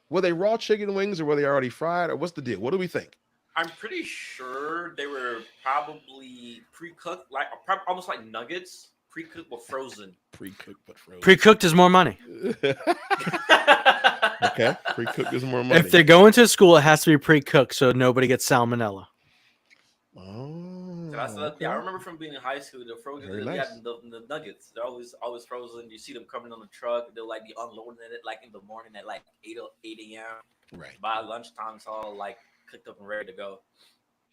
Were they raw chicken wings or were they already fried, or what's the deal? What do we think? I'm pretty sure they were probably pre-cooked, like almost like nuggets, pre-cooked but frozen. Pre-cooked but frozen. Pre-cooked is more money. Okay, pre-cooked is more money. If they're going to school, it has to be pre-cooked so nobody gets salmonella. Oh, I remember from being in high school, the frozen, Very they nice. had the nuggets. They're always frozen. You see them coming on the truck. They'll like be unloading it like in the morning at like 8 a.m. Right. By lunchtime, it's all like cooked up and ready to go.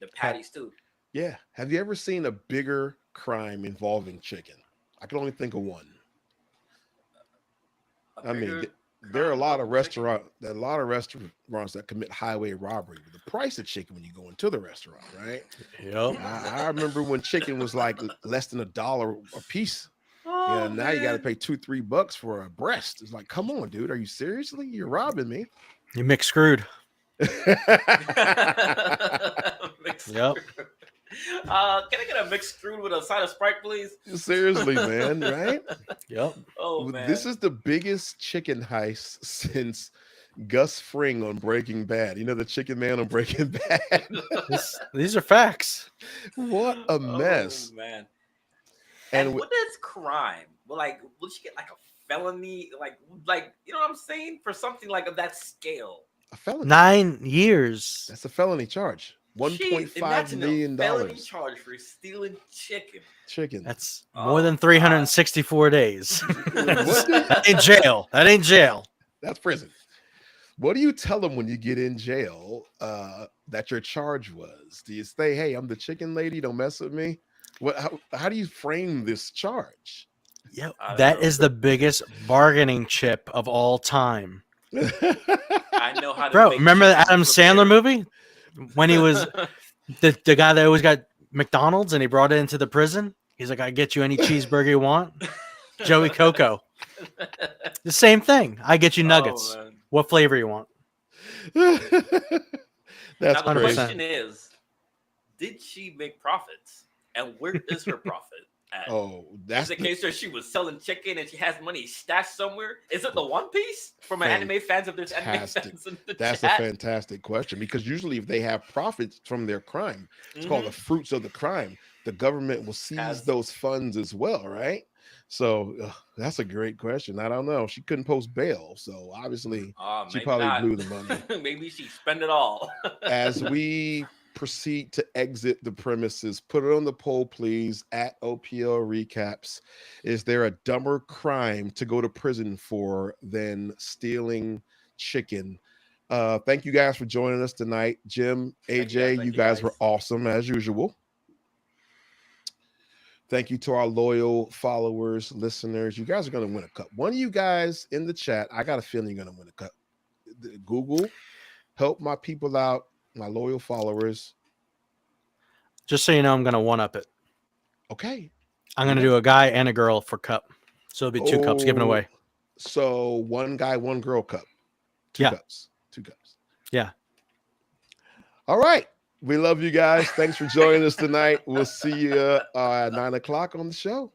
The patties too. Yeah. Have you ever seen a bigger crime involving chicken? I can only think of one. There are a lot of restaurants that commit highway robbery with the price of chicken when you go into the restaurant, right? Yep. I remember when chicken was like less than $1 a piece. Oh, Now you got to pay $2-3 for a breast. It's like, come on, dude. Are you seriously? You're robbing me. You mix screwed. Yep. Can I get a mixed screwed with a side of Sprite, please? Seriously, man, right? Yep. Oh man, This is the biggest chicken heist since Gus Fring on Breaking Bad. You know the chicken man on Breaking Bad? These are facts. What a mess. Oh, man. And And what is crime? Well, like, would you get like a felony? Like, you know what I'm saying? For something like of that scale. a felony. 9 years. That's a felony charge. $1.5 Imagine million. a felony charge for stealing chicken. Chicken. That's more than 364 days. What do- That ain't jail. That ain't jail. That's prison. What do you tell them when you get in jail that your charge was? Do you say, hey, I'm the chicken lady, don't mess with me? How do you frame this charge? Yep. I don't That know. is the biggest bargaining chip of all time. I know how to. Bro, make remember the chicken Adam prepared. Sandler movie? When he was the guy that always got McDonald's and he brought it into the prison? He's like, I get you any cheeseburger you want. Joey Coco. The same thing. I get you nuggets. Oh, man. What flavor you want? That's Now the 100%. crazy. question is, did she make profits? And where is her profit Oh, That's that's the case where she was selling chicken and she has money stashed somewhere. Is it the One Piece? From anime fans, if there's anime fans in the That's chat. a fantastic question, because usually if they have profits from their crime, it's called the fruits of the crime. The government will seize those funds as well, right? So that's a great question. I don't know. She couldn't post bail, so obviously she probably blew the money. Maybe she spent it all. As we proceed to exit the premises, put it on the poll, please, at OPL Recaps. Is there a dumber crime to go to prison for than stealing chicken? Thank you guys for joining us tonight. Jim, AJ, you guys were awesome as usual. Thank you to our loyal followers, listeners. You guys are going to win a cup. One of you guys in the chat, I got a feeling you're going to win a cup. Google, help my people out, my loyal followers. Just so you know, I'm going to one-up it. Okay. I'm going to do a guy and a girl for cup. So it'll be 2 cups given away. So one guy, one girl cup. 2 cups. 2 cups. Yeah. All right. We love you guys. Thanks for joining us tonight. We'll see you at 9 o'clock on the show.